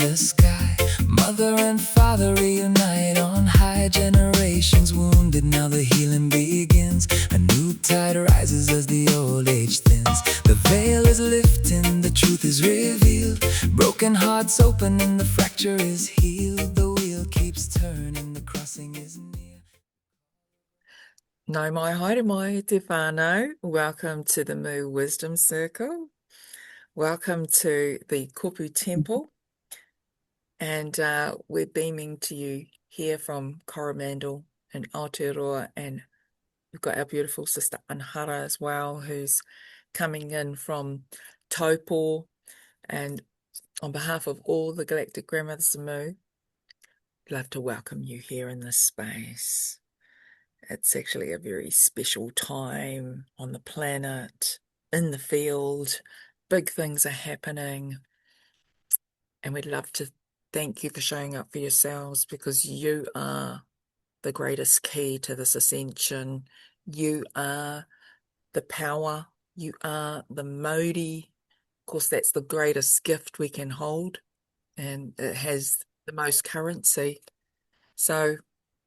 the sky. Mother and father reunite on high. Generations wounded, now the healing begins. A new tide rises as the old age thins. The veil is lifting, the truth is revealed. Broken hearts open and the fracture is healed. The wheel keeps turning, the crossing is near. Nau mai haere mai te whānau. Welcome to the Moo Wisdom Circle. Welcome to the Kopu Temple. And we're beaming to you here from Coromandel in Aotearoa. And we've got our beautiful sister Anhara as well, who's coming in from Taupo. And on behalf of all the Galactic Grandmothers of Moo, I'd love to welcome you here in this space. It's actually a very special time on the planet, in the field. Big things are happening. And we'd love to thank you for showing up for yourselves, because you are the greatest key to this ascension. You are the power. You are the Modi. Of course, that's the greatest gift we can hold, and it has the most currency. So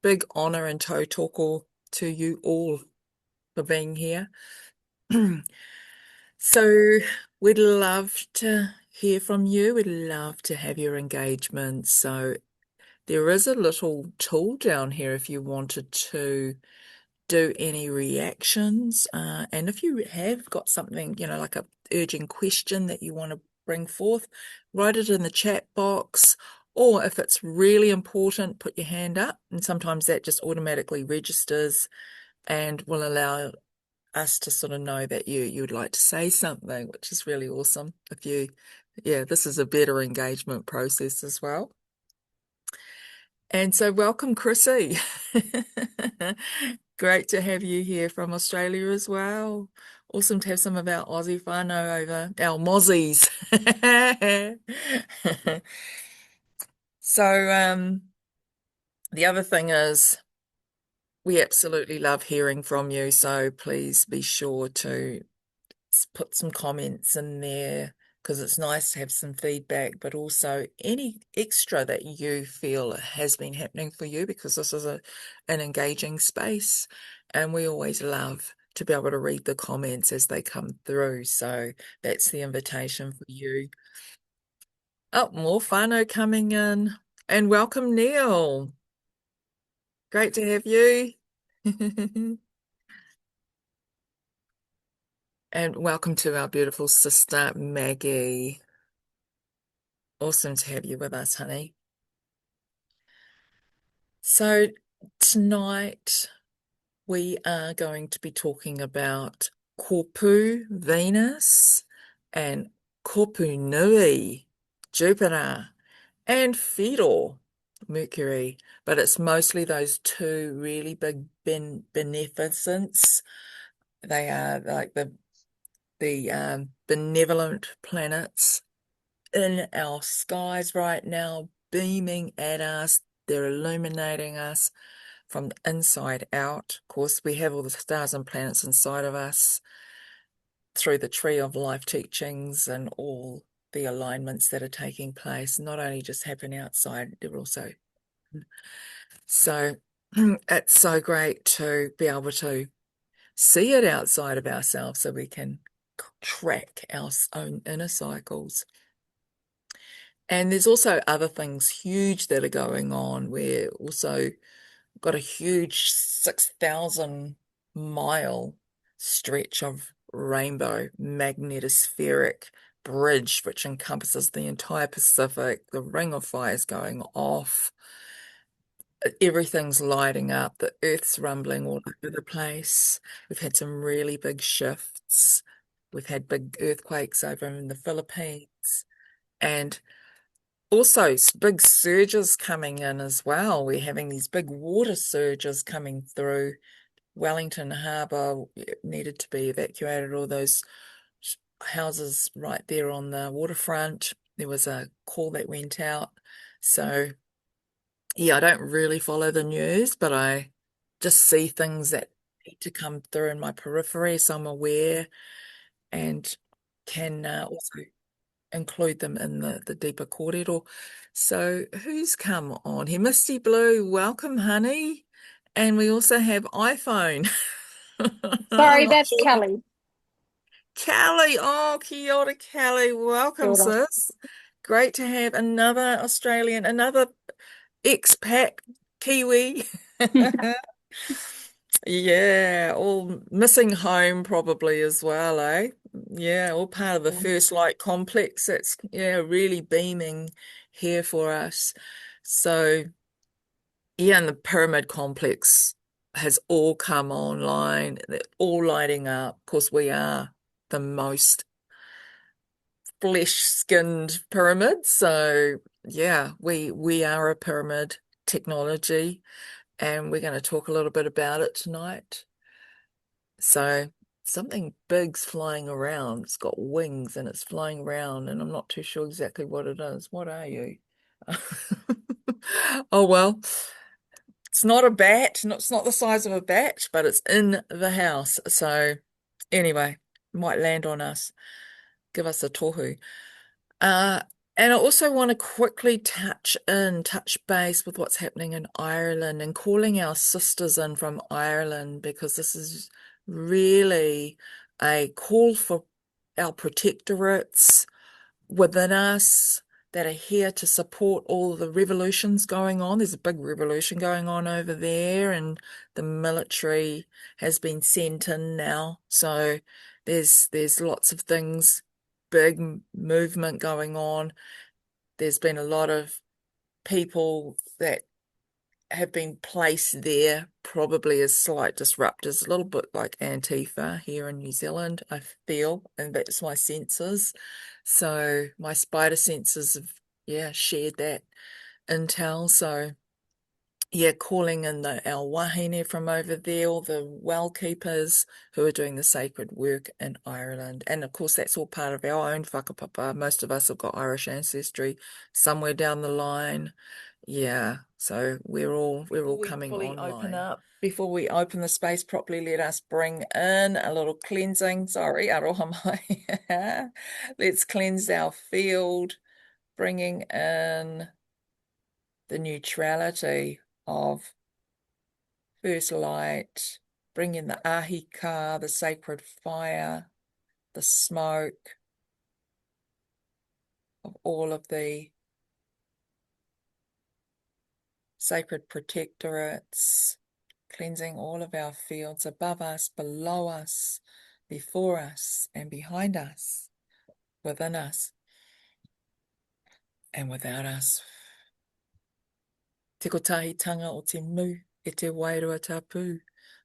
big honor and tautoko to you all for being here. So we'd love to hear from you. We'd love to have your engagement. So there is a little tool down here if you wanted to do any reactions. And if you have got something, like a urgent question that you want to bring forth, write it in the chat box. Or if it's really important, put your hand up. And sometimes that just automatically registers and will allow us to sort of know that you'd like to say something, which is really awesome. This is a better engagement process as well. And so welcome, Chrissy. Great to have you here from Australia as well. Awesome to have some of our Aussie whānau over, our Mozzies. So the other thing is, we absolutely love hearing from you, so please be sure to put some comments in there, because it's nice to have some feedback, but also any extra that you feel has been happening for you, because this is an engaging space, and we always love to be able to read the comments as they come through. So that's the invitation for you. Oh, more whānau coming in. And welcome, Neil. Great to have you. And welcome to our beautiful sister, Maggie. Awesome to have you with us, honey. So tonight we are going to be talking about Kopu, Venus, and Kopunui, Jupiter, and Fedor, Mercury. But it's mostly those two really big beneficents. They are like the benevolent planets in our skies right now, beaming at us. They're illuminating us from the inside out. Of course, we have all the stars and planets inside of us through the Tree of Life teachings and all the alignments that are taking place, not only just happen outside, they're also. So it's so great to be able to see it outside of ourselves so we can track our own inner cycles. And there's also other things huge that are going on. We're also got a huge 6,000-mile stretch of rainbow magnetospheric bridge, which encompasses the entire Pacific. The ring of fire is going off. Everything's lighting up. The earth's rumbling all over the place. We've had some really big shifts. We've had big earthquakes over in the Philippines. And also big surges coming in as well. We're having these big water surges coming through. Wellington Harbour needed to be evacuated, all those houses right there on the waterfront. There was a call that went out. So, yeah, I don't really follow the news, but I just see things that need to come through in my periphery, so I'm aware and can also include them in the deeper kōrero. So who's come on here? Misty Blue, welcome, honey. And we also have iPhone. I'm Sorry, not that's sure. Kelly. Kelly, oh, kia ora, Kelly. Welcome, Sort of. sis. Great to have another Australian, another expat Kiwi. Yeah, all missing home probably as well, eh? Yeah, all part of the First Light complex. That's, yeah, really beaming here for us. So, yeah, and the pyramid complex has all come online. They're all lighting up. Of course, we are the most flesh-skinned pyramid. So, yeah, we are a pyramid technology, and we're going to talk a little bit about it tonight. So something big's flying around. It's got wings and it's flying around, and I'm not too sure exactly what it is. What are you? Oh well, it's not a bat. It's not the size of a bat, but it's in the house. So anyway, might land on us, give us a tohu. Uh, and I also want to quickly touch base with what's happening in Ireland and calling our sisters in from Ireland, because this is really a call for our protectorates within us that are here to support all the revolutions going on. There's a big revolution going on over there, and the military has been sent in now. So there's lots of things, big movement going on. There's been a lot of people that have been placed there probably as slight disruptors, a little bit like Antifa here in New Zealand, I feel, and that's my senses. So my spider senses have, yeah, shared that intel. So yeah, calling in our wahine from over there, all the well keepers who are doing the sacred work in Ireland. And of course, that's all part of our own whakapapa. Most of us have got Irish ancestry somewhere down the line. Yeah, so we're all coming fully online. Open up. Before we open the space properly, let us bring in a little cleansing. Sorry, aroha mai. Let's cleanse our field, bringing in the neutrality of first light, bring in the ahika, the sacred fire, the smoke of all of the sacred protectorates, cleansing all of our fields above us, below us, before us, and behind us, within us, and without us. Te kotahitanga o te mu, e te wairua tapu.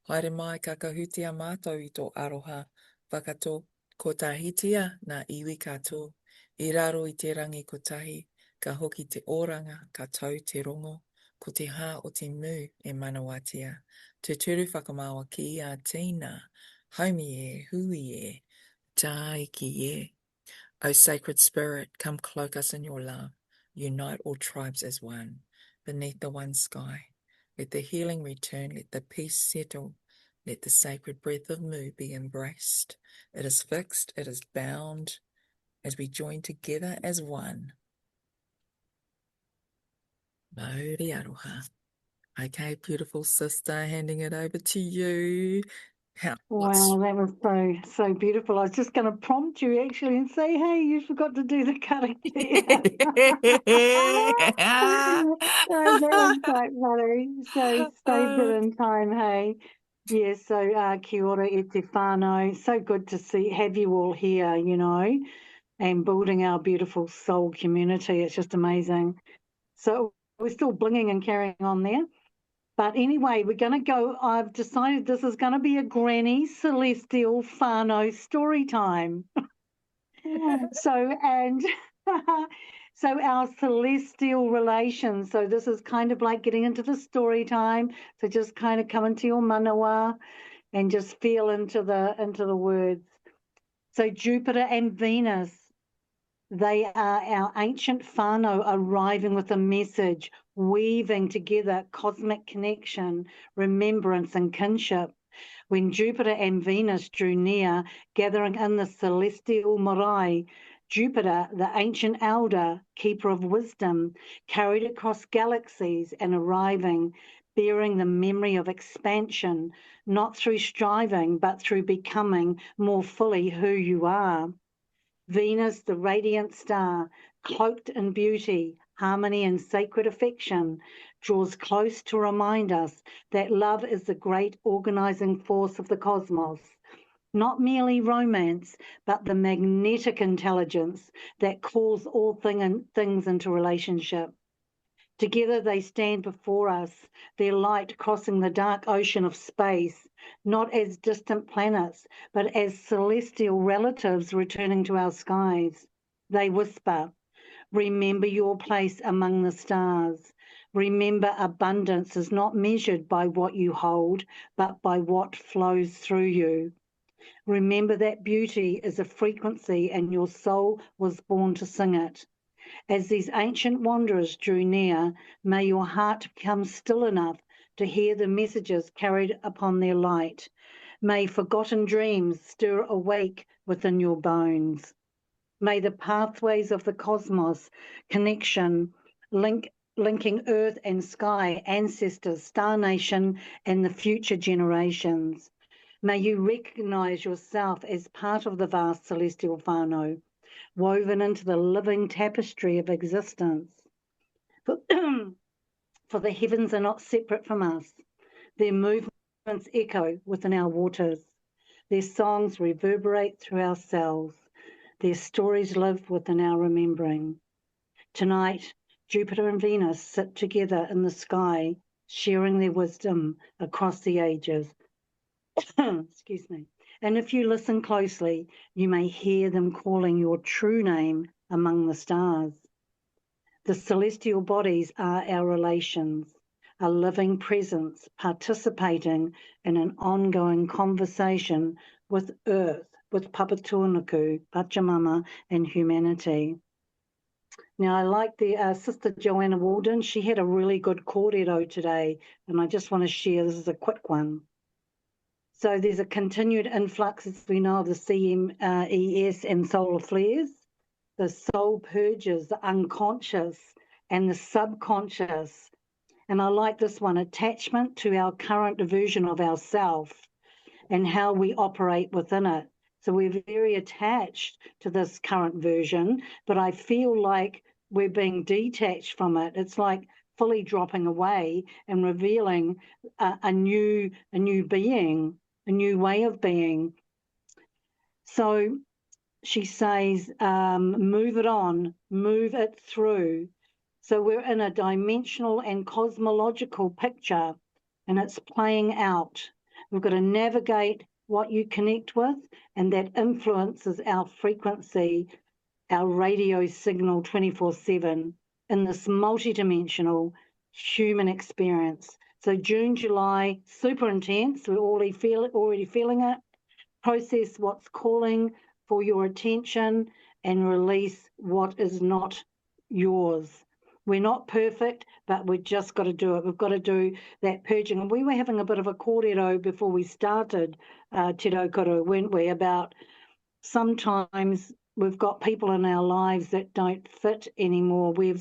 Haere mai ka kahuti a mātou i tō aroha. Whakato, ko tahitia nā iwi katoa. I raro i te rangi kotahi, ka hoki te oranga, ka tau te rongo. Ko te hā o te mu e manawatia. Te turu whakamawa ki a tīna. Haumi e, hui e, tā iki e. O sacred spirit, come cloak us in your love. Unite all tribes as one, beneath the one sky. Let the healing return, let the peace settle, let the sacred breath of Mu be embraced. It is fixed, it is bound, as we join together as one. Mauri aroha. Okay, beautiful sister, handing it over to you. Wow, that was so beautiful. I was just going to prompt you actually and say, hey, you forgot to do the karakia. That was quite funny. So saved it in time, hey. Yeah, so kia ora e te whānau. So good to have you all here, and building our beautiful soul community. It's just amazing. So we're still blinging and carrying on there. But anyway, we're going to go. I've decided this is going to be a granny celestial whānau story time. So our celestial relations. So this is kind of like getting into the story time. So just kind of come into your manawa and just feel into the words. So Jupiter and Venus, they are our ancient whānau arriving with a message, weaving together cosmic connection, remembrance and kinship. When Jupiter and Venus drew near, gathering in the celestial marae, Jupiter, the ancient elder, keeper of wisdom, carried across galaxies and arriving, bearing the memory of expansion, not through striving, but through becoming more fully who you are. Venus, the radiant star, cloaked in beauty, harmony, and sacred affection, draws close to remind us that love is the great organizing force of the cosmos. Not merely romance, but the magnetic intelligence that calls all things into relationship. Together they stand before us, their light crossing the dark ocean of space, not as distant planets, but as celestial relatives returning to our skies. They whisper, remember your place among the stars. Remember abundance is not measured by what you hold, but by what flows through you. Remember that beauty is a frequency and your soul was born to sing it. As these ancient wanderers drew near, may your heart become still enough to hear the messages carried upon their light. May forgotten dreams stir awake within your bones. May the pathways of the cosmos connection linking earth and sky, ancestors, star nation, and the future generations. May you recognize yourself as part of the vast celestial whānau, woven into the living tapestry of existence. For the heavens are not separate from us. Their movements echo within our waters. Their songs reverberate through our cells. Their stories live within our remembering. Tonight, Jupiter and Venus sit together in the sky, sharing their wisdom across the ages. Excuse me. And if you listen closely, you may hear them calling your true name among the stars. The celestial bodies are our relations, a living presence participating in an ongoing conversation with Earth, with Papatūānuku, Pachamama, and humanity. Now, I like the Sister Joanna Walden. She had a really good kōrero today, and I just want to share. This is a quick one. So there's a continued influx, as we know, of the CMES and solar flares. The soul purges the unconscious and the subconscious. And I like this one, attachment to our current version of ourself and how we operate within it. So we're very attached to this current version, but I feel like we're being detached from it. It's like fully dropping away and revealing a new being, a new way of being. So she says, move it on, move it through. So we're in a dimensional and cosmological picture, and it's playing out. We've got to navigate what you connect with, and that influences our frequency, our radio signal 24/7 in this multidimensional human experience. So June, July, super intense. We're already feeling it. Process what's calling for your attention and release what is not yours. We're not perfect, but we've just got to do it. We've got to do that purging. And we were having a bit of a kōrero before we started Te Raukuru, weren't we, about sometimes we've got people in our lives that don't fit anymore. We're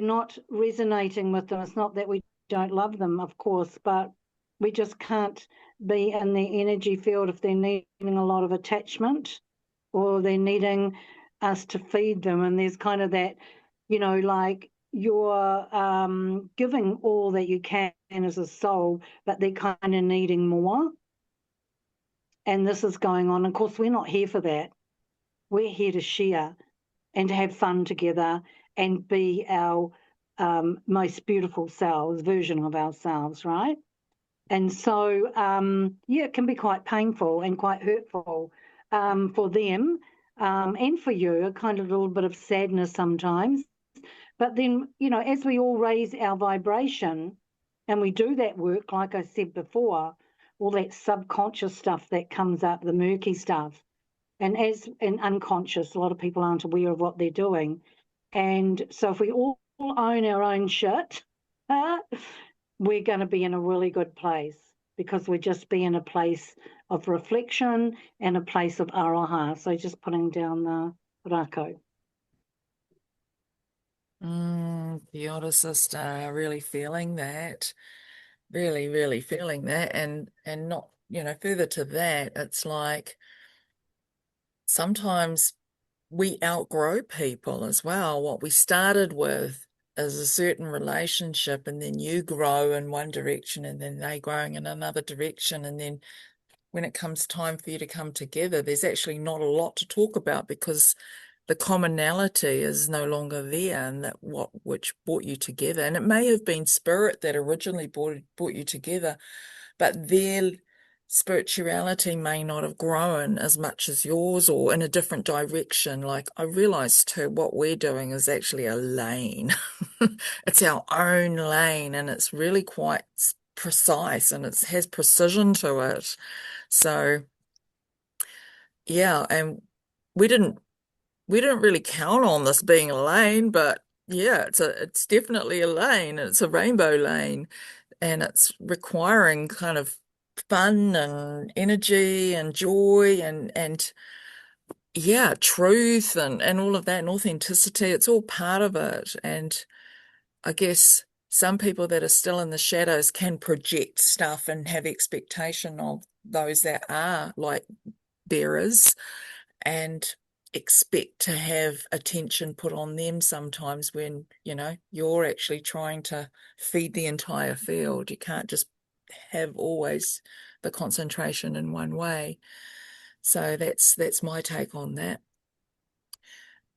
not resonating with them. It's not that we don't love them, of course, but we just can't be in their energy field if they're needing a lot of attachment or they're needing us to feed them. And there's kind of that, like you're giving all that you can as a soul, but they're kind of needing more. And this is going on. Of course, we're not here for that. We're here to share and to have fun together and be our most beautiful selves, version of ourselves, right? And so, it can be quite painful and quite hurtful for them and for you, a kind of little bit of sadness sometimes. But then, as we all raise our vibration and we do that work, like I said before, all that subconscious stuff that comes up, the murky stuff, and unconscious, a lot of people aren't aware of what they're doing. And so if we all own our own shit, we're going to be in a really good place. because we're just be in a place of reflection and a place of aroha. So just putting down the rako. Kia ora, sister. Really feeling that. Really, really feeling that. And not, further to that, it's like sometimes we outgrow people as well. What we started with is a certain relationship, and then you grow in one direction, and then they growing in another direction, and then when it comes time for you to come together, there's actually not a lot to talk about because the commonality is no longer there, and that which brought you together. And it may have been spirit that originally brought you together, but their spirituality may not have grown as much as yours or in a different direction. Like I realized too, what we're doing is actually a lane. It's our own lane, and it's really quite precise, and it has precision to it. So yeah, and we didn't really count on this being a lane, but yeah, it's definitely a lane. It's a rainbow lane, and it's requiring kind of fun and energy and joy and yeah, truth and all of that and authenticity. It's all part of it. And I guess some people that are still in the shadows can project stuff and have expectation of those that are light bearers and expect to have attention put on them sometimes when, you're actually trying to feed the entire field. You can't just have always the concentration in one way. So that's my take on that.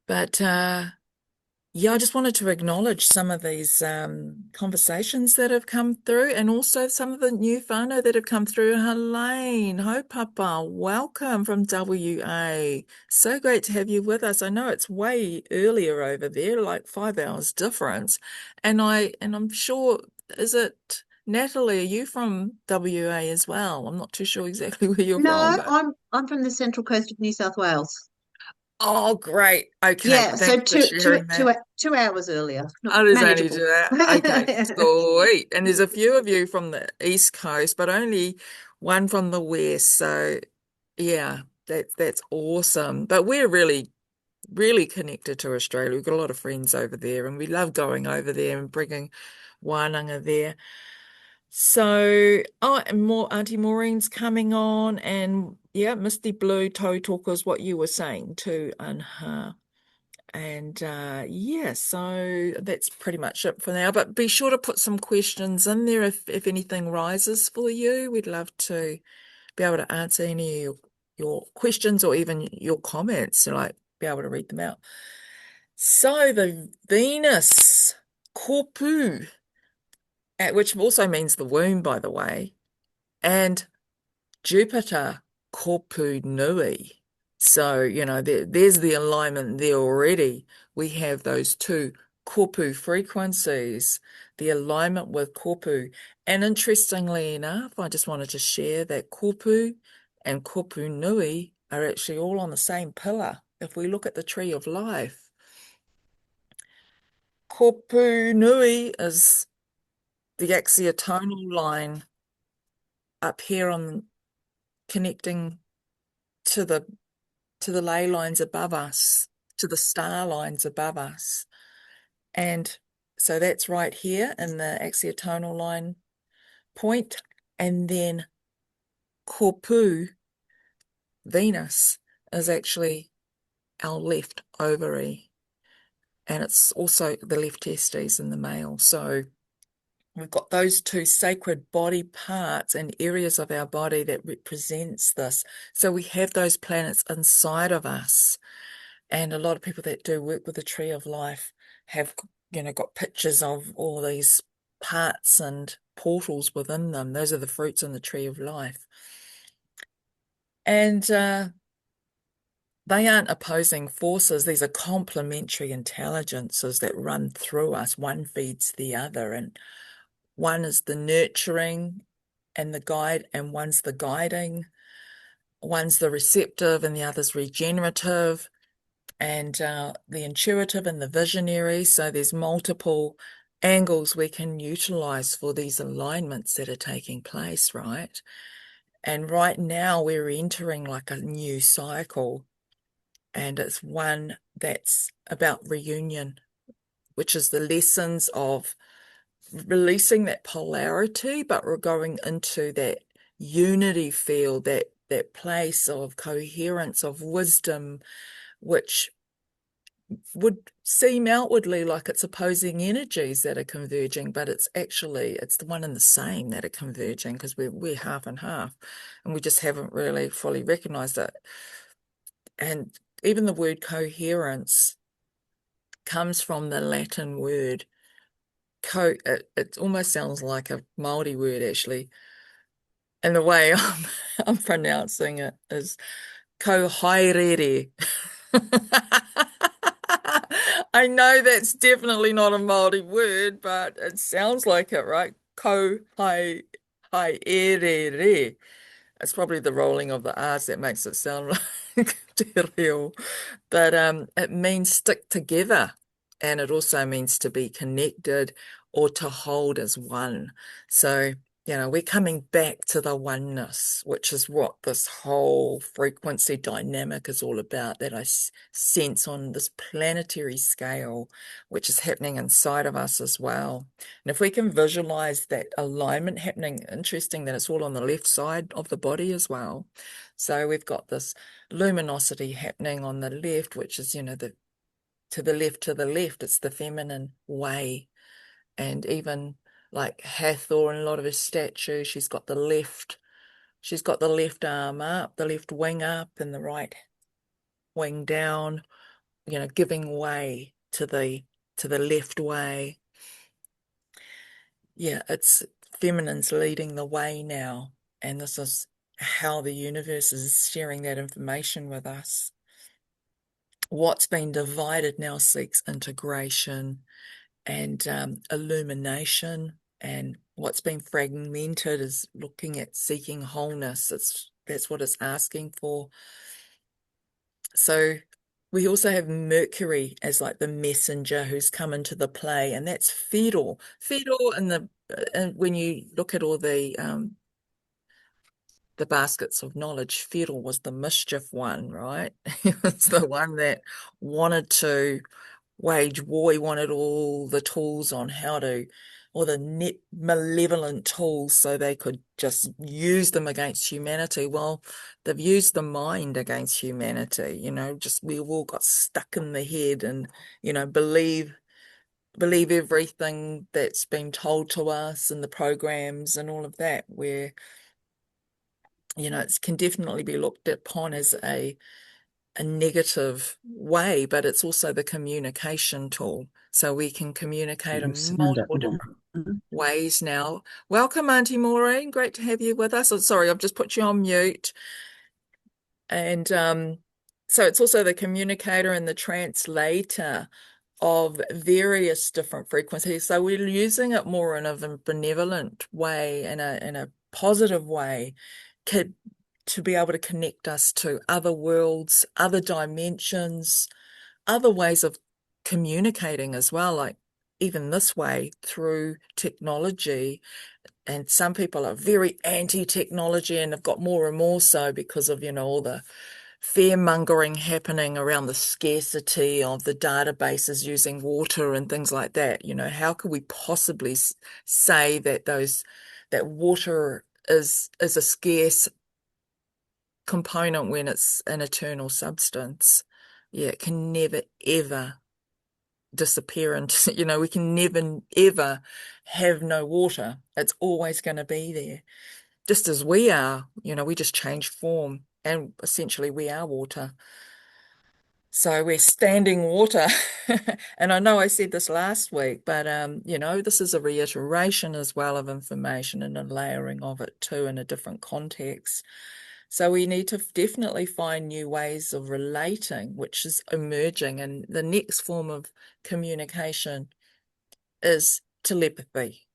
But yeah, I just wanted to acknowledge some of these conversations that have come through and also some of the new whānau that have come through. Helene, ho papa, welcome from WA. So great to have you with us. I know it's way earlier over there, like 5 hours difference. And I'm sure, is it Natalie, are you from WA as well? I'm not too sure exactly where you're from, No, but I'm from the central coast of New South Wales. oh, great. Okay, Yeah, so thanks for sharing that. 2 hours earlier, not Oh, there's only manageable. to that. Okay, sweet. And there's a few of you from the East Coast, but only one from the West. So yeah, that's awesome. But we're really, really connected to Australia. We've got a lot of friends over there, and we love going over there and bringing wānanga there. So, oh, and more Auntie Maureen's coming on, and yeah, Misty Blue Toe Talker is what you were saying too, Anha. And yeah, so that's pretty much it for now. But be sure to put some questions in there if anything rises for you. We'd love to be able to answer any of your questions or even your comments, like be able to read them out. So the Venus Kopu, which also means the womb, by the way, and Jupiter Kopunui. So, there's the alignment there already. We have those two Kopu frequencies, the alignment with Kopu. And interestingly enough, I just wanted to share that Kopu and Kopunui are actually all on the same pillar. If we look at the tree of life, Kopunui is the axiotonal line up here on connecting to the ley lines above us, to the star lines above us. And so that's right here in the axiotonal line point. And then Kopu, Venus, is actually our left ovary. And it's also the left testes in the male. So we've got those two sacred body parts and areas of our body that represents this. So we have those planets inside of us. And a lot of people that do work with the tree of life have, got pictures of all these parts and portals within them. Those are the fruits in the tree of life. And they aren't opposing forces. These are complementary intelligences that run through us. One feeds the other. And one is the nurturing and the guide, and one's the guiding. One's the receptive and the other's regenerative. And the intuitive and the visionary. So there's multiple angles we can utilize for these alignments that are taking place, right? And right now we're entering like a new cycle, and it's one that's about reunion, which is the lessons of releasing that polarity, but we're going into that unity field, that place of coherence, of wisdom, which would seem outwardly like it's opposing energies that are converging, but it's the one and the same that are converging, because we're half and half, and we just haven't really fully recognized it. And even the word coherence comes from the Latin word it almost sounds like a Maori word, actually, and the way I'm pronouncing it is coherere. I know that's definitely not a Maori word, but it sounds like it, right? Coherere. It's probably the rolling of the R's that makes it sound like te reo. But it means stick together, and it also means to be connected or to hold as one. So, we're coming back to the oneness, which is what this whole frequency dynamic is all about, that I sense on this planetary scale, which is happening inside of us as well. And if we can visualize that alignment happening, interesting that it's all on the left side of the body as well. So we've got this luminosity happening on the left, which is, to the left, it's the feminine way. And even like Hathor in a lot of her statues, she's got the left arm up, the left wing up, and the right wing down, giving way to the left way. Yeah, it's feminine's leading the way now, and this is how the universe is sharing that information with us. What's been divided now seeks integration and illumination, and what's been fragmented is looking at seeking wholeness. That's what it's asking for. So we also have Mercury as like the messenger who's come into the play, and that's Fidel. Fidel, and when you look at all the baskets of knowledge, Fidel was the mischief one, right? He was the one that wanted to wage war. He wanted all the tools on all the net malevolent tools, so they could just use them against humanity. Well, they've used the mind against humanity, just we've all got stuck in the head and, believe everything that's been told to us and the programs and all of that, where it can definitely be looked upon as a negative way, but it's also the communication tool. So we can communicate in multiple different ways now. Welcome, Auntie Maureen. Great to have you with us. Oh, sorry, I've just put you on mute. And so it's also the communicator and the translator of various different frequencies. So we're using it more in a benevolent way, in a positive way, to be able to connect us to other worlds, other dimensions, other ways of communicating as well, like even this way through technology. And some people are very anti-technology and have got more and more so because of, all the fear-mongering happening around the scarcity of the databases using water and things like that. How could we possibly say that that water is a scarce component when it's an eternal substance? Yeah, it can never, ever disappear into, we can never, ever have no water. It's always going to be there. Just as we are, we just change form, and essentially we are water. So we're standing water. And I know I said this last week, but, this is a reiteration as well of information and a layering of it too in a different context. So we need to definitely find new ways of relating, which is emerging. And the next form of communication is telepathy.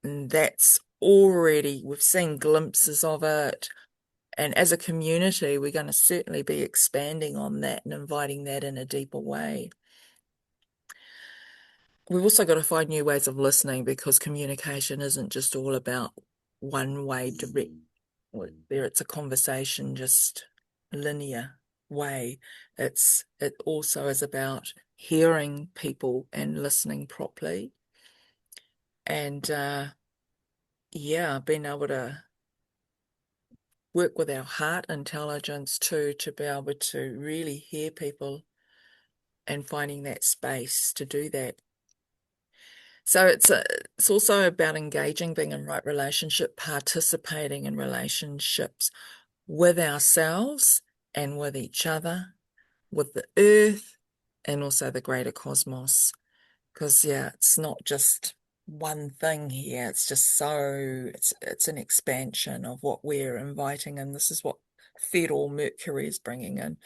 And that's already, we've seen glimpses of it. And as a community, we're going to certainly be expanding on that and inviting that in a deeper way. we've also got to find new ways of listening, because communication isn't just all about one way direct. There it's a conversation, just linear way. It also is about hearing people and listening properly, and being able to work with our heart intelligence too, to be able to really hear people and finding that space to do that. So it's also about engaging, being in right relationship, participating in relationships with ourselves and with each other, with the earth, and also the greater cosmos. Because it's not just one thing here. It's just it's an expansion of what we're inviting in. This is what feudal Mercury is bringing in.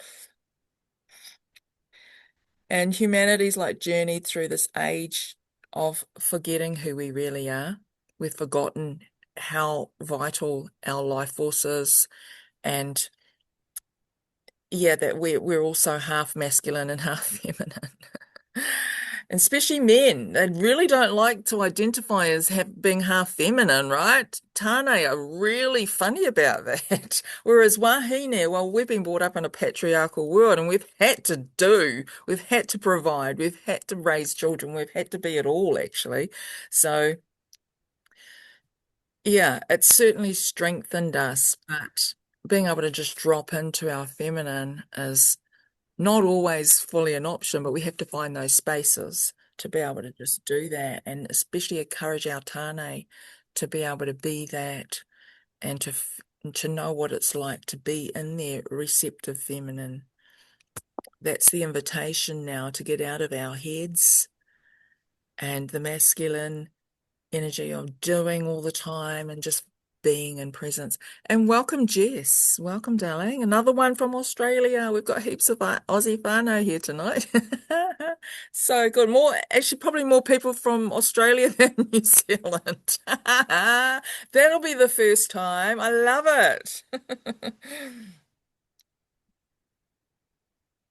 And humanity's journeyed through this age of forgetting who we really are. We've forgotten how vital our life force is, and that we're also half masculine and half feminine. And especially men, they really don't like to identify as being half feminine, right? Tane are really funny about that. Whereas wahine, well, we've been brought up in a patriarchal world, and we've had to provide, we've had to raise children, we've had to be it all, actually. So, it's certainly strengthened us, but being able to just drop into our feminine is not always fully an option, but we have to find those spaces to be able to just do that, and especially encourage our Tane to be able to be that, and to know what it's like to be in their receptive feminine. That's the invitation now, to get out of our heads and the masculine energy of doing all the time and just being in presence. And welcome, Jess. Welcome, darling. Another one from Australia. We've got heaps of Aussie whānau here tonight. So good. Actually, probably more people from Australia than New Zealand. That'll be the first time. I love it.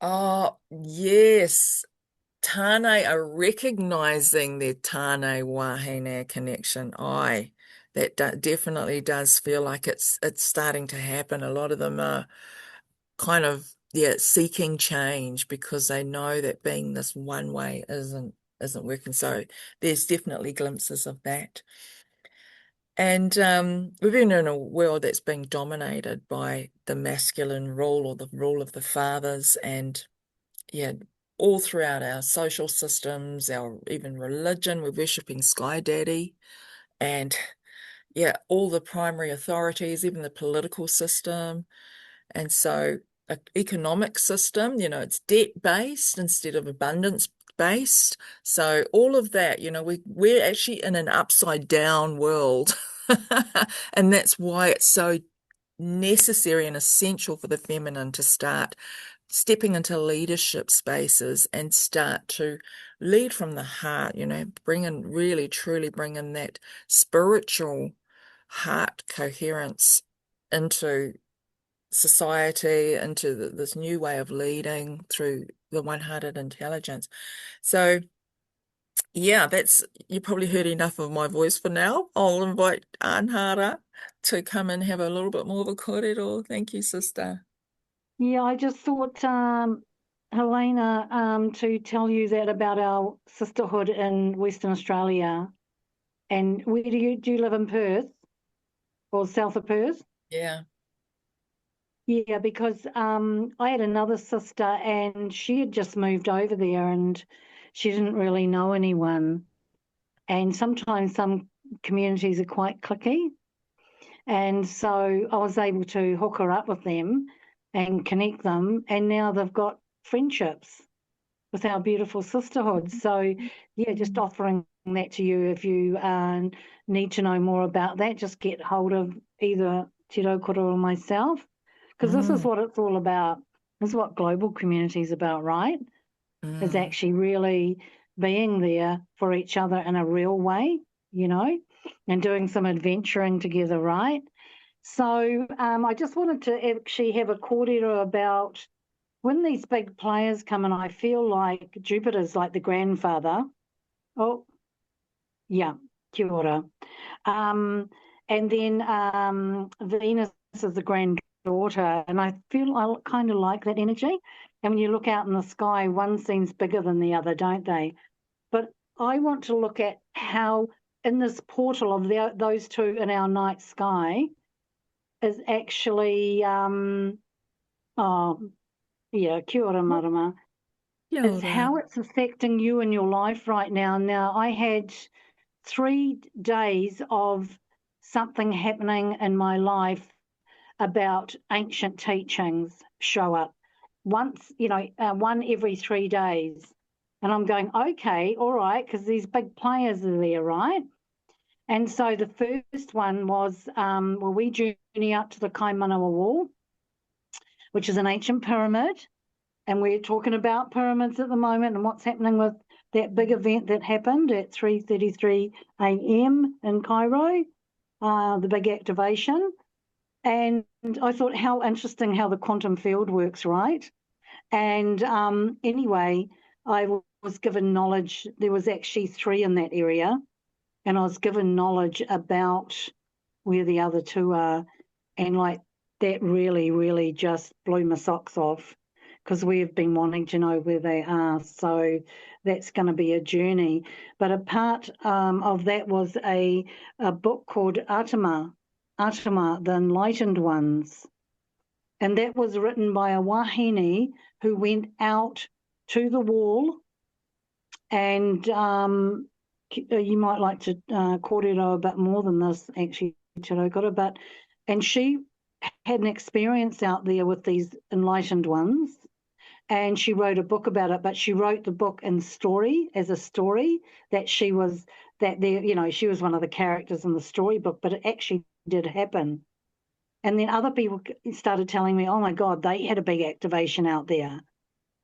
Oh, yes. Tane are recognizing their Tane wahine connection. That definitely does feel like it's starting to happen. A lot of them are kind of seeking change, because they know that being this one way isn't working. So there's definitely glimpses of that. And we've been in a world that's being dominated by the masculine rule, or the rule of the fathers, and all throughout our social systems, our even religion, we're worshipping Sky Daddy, and all the primary authorities, even the political system. And so an economic system, it's debt-based instead of abundance-based. So all of that, we're actually in an upside-down world. And that's why it's so necessary and essential for the feminine to start stepping into leadership spaces and start to lead from the heart, truly bring in that spiritual heart coherence into society, into this new way of leading through the one-hearted intelligence. So you probably heard enough of my voice for now. I'll invite Anhara to come and have a little bit more of a kōrero. Thank you, sister. Yeah, I just thought, Helena, to tell you that about our sisterhood in Western Australia. And where do you live in Perth, or south of Perth? Yeah. Yeah, because I had another sister, and she had just moved over there, and she didn't really know anyone. And sometimes some communities are quite cliquey. And so I was able to hook her up with them and connect them. And now they've got friendships with our beautiful sisterhood. So, just offering that to you. If you need to know more about that, just get hold of either Te Raukura or myself, because this is what it's all about. This is what global community is about, right? Is actually really being there for each other in a real way, and doing some adventuring together, right? So I just wanted to actually have a kōrero about when these big players come in. I feel like Jupiter's like the grandfather, Oh, yeah, kia ora. And then Venus is the granddaughter, and I feel I kind of like that energy. And when you look out in the sky, one seems bigger than the other, don't they? But I want to look at how in this portal of those two in our night sky is actually, oh, yeah, kia ora marama, Kia is ora. how it's affecting you in your life right now. Now, I had 3 days of something happening in my life about ancient teachings show up once, one every 3 days. And I'm going, okay, all right, because these big players are there, right? And so the first one was, we journey up to the Kaimanawa Wall, which is an ancient pyramid. And we're talking about pyramids at the moment and what's happening with that big event that happened at 3:33 a.m. in Cairo, the big activation. And I thought, how interesting how the quantum field works, right? And anyway, I was given knowledge. There was actually 3 in that area, and I was given knowledge about where the other 2 are. And like that really, really just blew my socks off because we've been wanting to know where they are. So that's going to be a journey. But a part of that was a book called Atama, the Enlightened Ones. And that was written by a wahine who went out to the wall. And you might like to kōrero a bit more than this, actually, Te Raukura, and she had an experience out there with these enlightened ones, and she wrote a book about it, but she wrote the book in story, as a story, that she was she was one of the characters in the storybook, but it actually did happen. And then other people started telling me, oh my God, they had a big activation out there.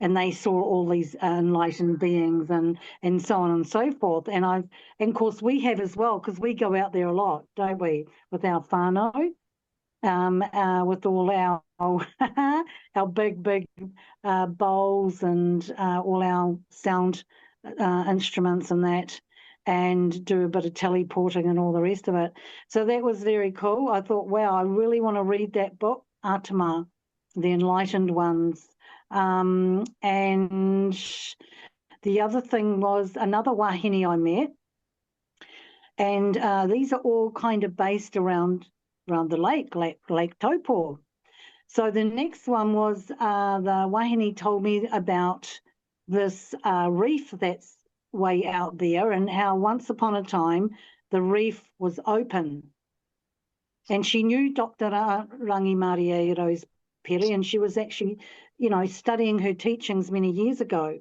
And they saw all these enlightened beings and so on and so forth. And of course we have as well, because we go out there a lot, don't we, with our whānau, with all our our big bowls and all our sound instruments and that, and do a bit of teleporting and all the rest of it. So that was very cool. I thought, wow, I really want to read that book, Atama, the Enlightened Ones. And the other thing was another wahine I met, and these are all kind of based around the Lake Taupo. So the next one was the wahine told me about this reef that's way out there, and how once upon a time the reef was open. And she knew Dr. Rangi Maria Rose Perry, and she was actually, studying her teachings many years ago.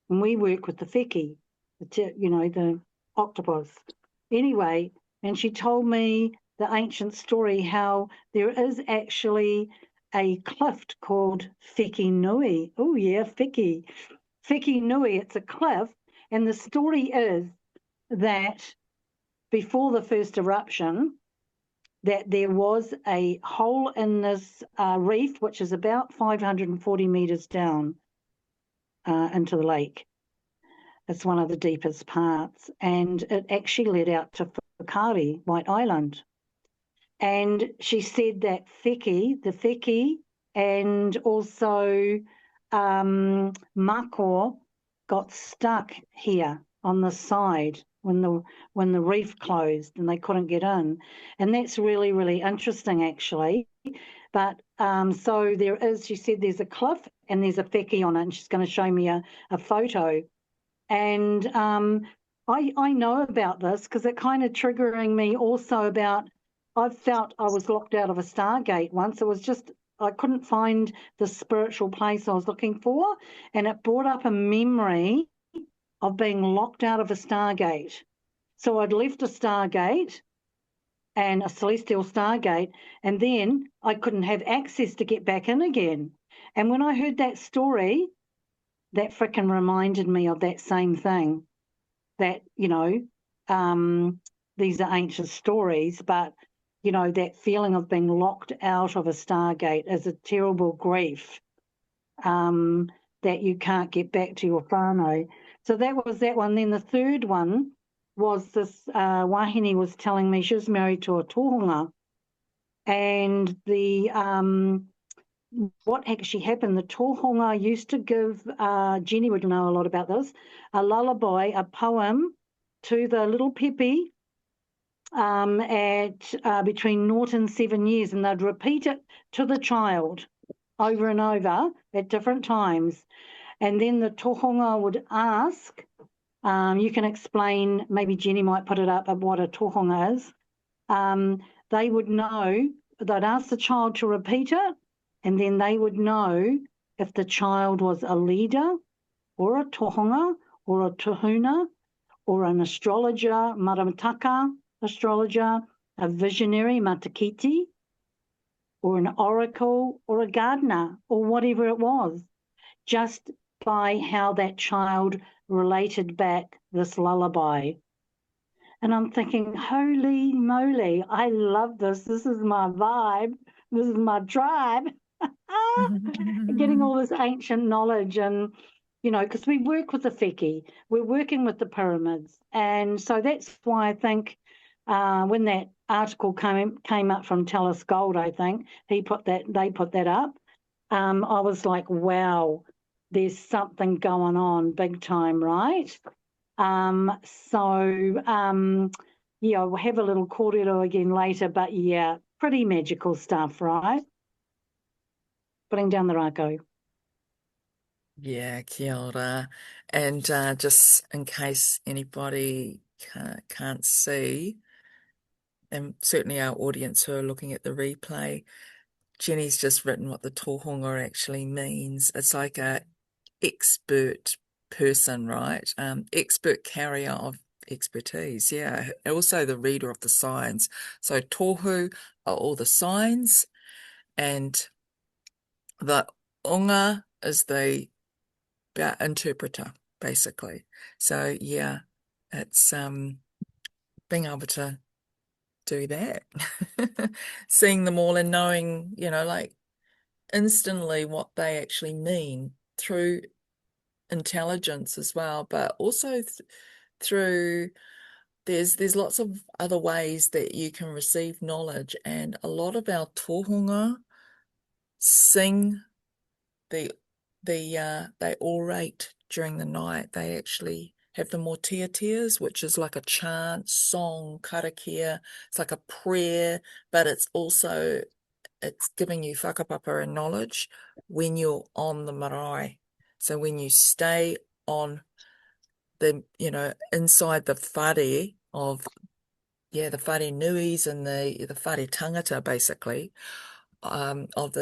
And we work with the wheki, the octopus. Anyway, and she told me the ancient story how there is actually a cliff called Wheki Nui. Oh, yeah, Wheki Nui. It's a cliff. And the story is that before the first eruption, that there was a hole in this reef, which is about 540 metres down into the lake. It's one of the deepest parts, and it actually led out to Whakaari, White Island. And she said that the wheki, and also mako got stuck here on the side when the reef closed and they couldn't get in. And that's really, really interesting, actually. But so there is, she said there's a cliff and there's a wheki on it, and she's going to show me a photo. And I know about this because it kind of triggering me also about, I felt I was locked out of a Stargate once. It was just, I couldn't find the spiritual place I was looking for, and it brought up a memory of being locked out of a Stargate. So I'd left a Stargate, and a celestial Stargate, and then I couldn't have access to get back in again. And when I heard that story, that frickin' reminded me of that same thing, that, these are ancient stories, but, that feeling of being locked out of a Stargate is a terrible grief, that you can't get back to your whānau. So that was that one. Then the third one was this wahine was telling me she was married to a tohunga, and what actually happened, the tohunga used to give, Jenny would know a lot about this, a lullaby, a poem to the little pepe at between 0 and 7 years, and they'd repeat it to the child over and over at different times. And then the tohunga would ask, you can explain, maybe Jenny might put it up, of what a tohunga is. They would know, they'd ask the child to repeat it, and then they would know if the child was a leader or a tohunga or a tuhuna or an astrologer, maramataka astrologer, a visionary, matakiti, or an oracle or a gardener or whatever it was, just by how that child related back this lullaby. And I'm thinking, holy moly, I love this. This is my vibe. This is my tribe. Getting all this ancient knowledge, and, you know, because we work with the wheki, we're working with the pyramids. And so that's why I think when that article came up from Tallis Gold, I think, they put that up. I was like, wow, there's something going on big time, right? Yeah, we'll have a little kōrero again later, but yeah, pretty magical stuff, right? Putting down the rako. Yeah, kia ora. And just in case anybody can't see, and certainly our audience who are looking at the replay, Jenny's just written what the tohunga actually means. It's like a expert person, right? Expert carrier of expertise, yeah. Also the reader of the signs. So tohu are all the signs, and the unga is the interpreter, basically. So yeah, it's being able to do that. Seeing them all and knowing, you know, like instantly what they actually mean through intelligence as well, but also through there's lots of other ways that you can receive knowledge, and a lot of our tohunga sing they orate during the night. They actually have the motiatias, which is like a chant, song, karakia. It's like a prayer, but it's giving you whakapapa and knowledge when you're on the marae. So when you stay on the, you know, inside the whare of, yeah, the whare nuis and the whare tangata, basically, of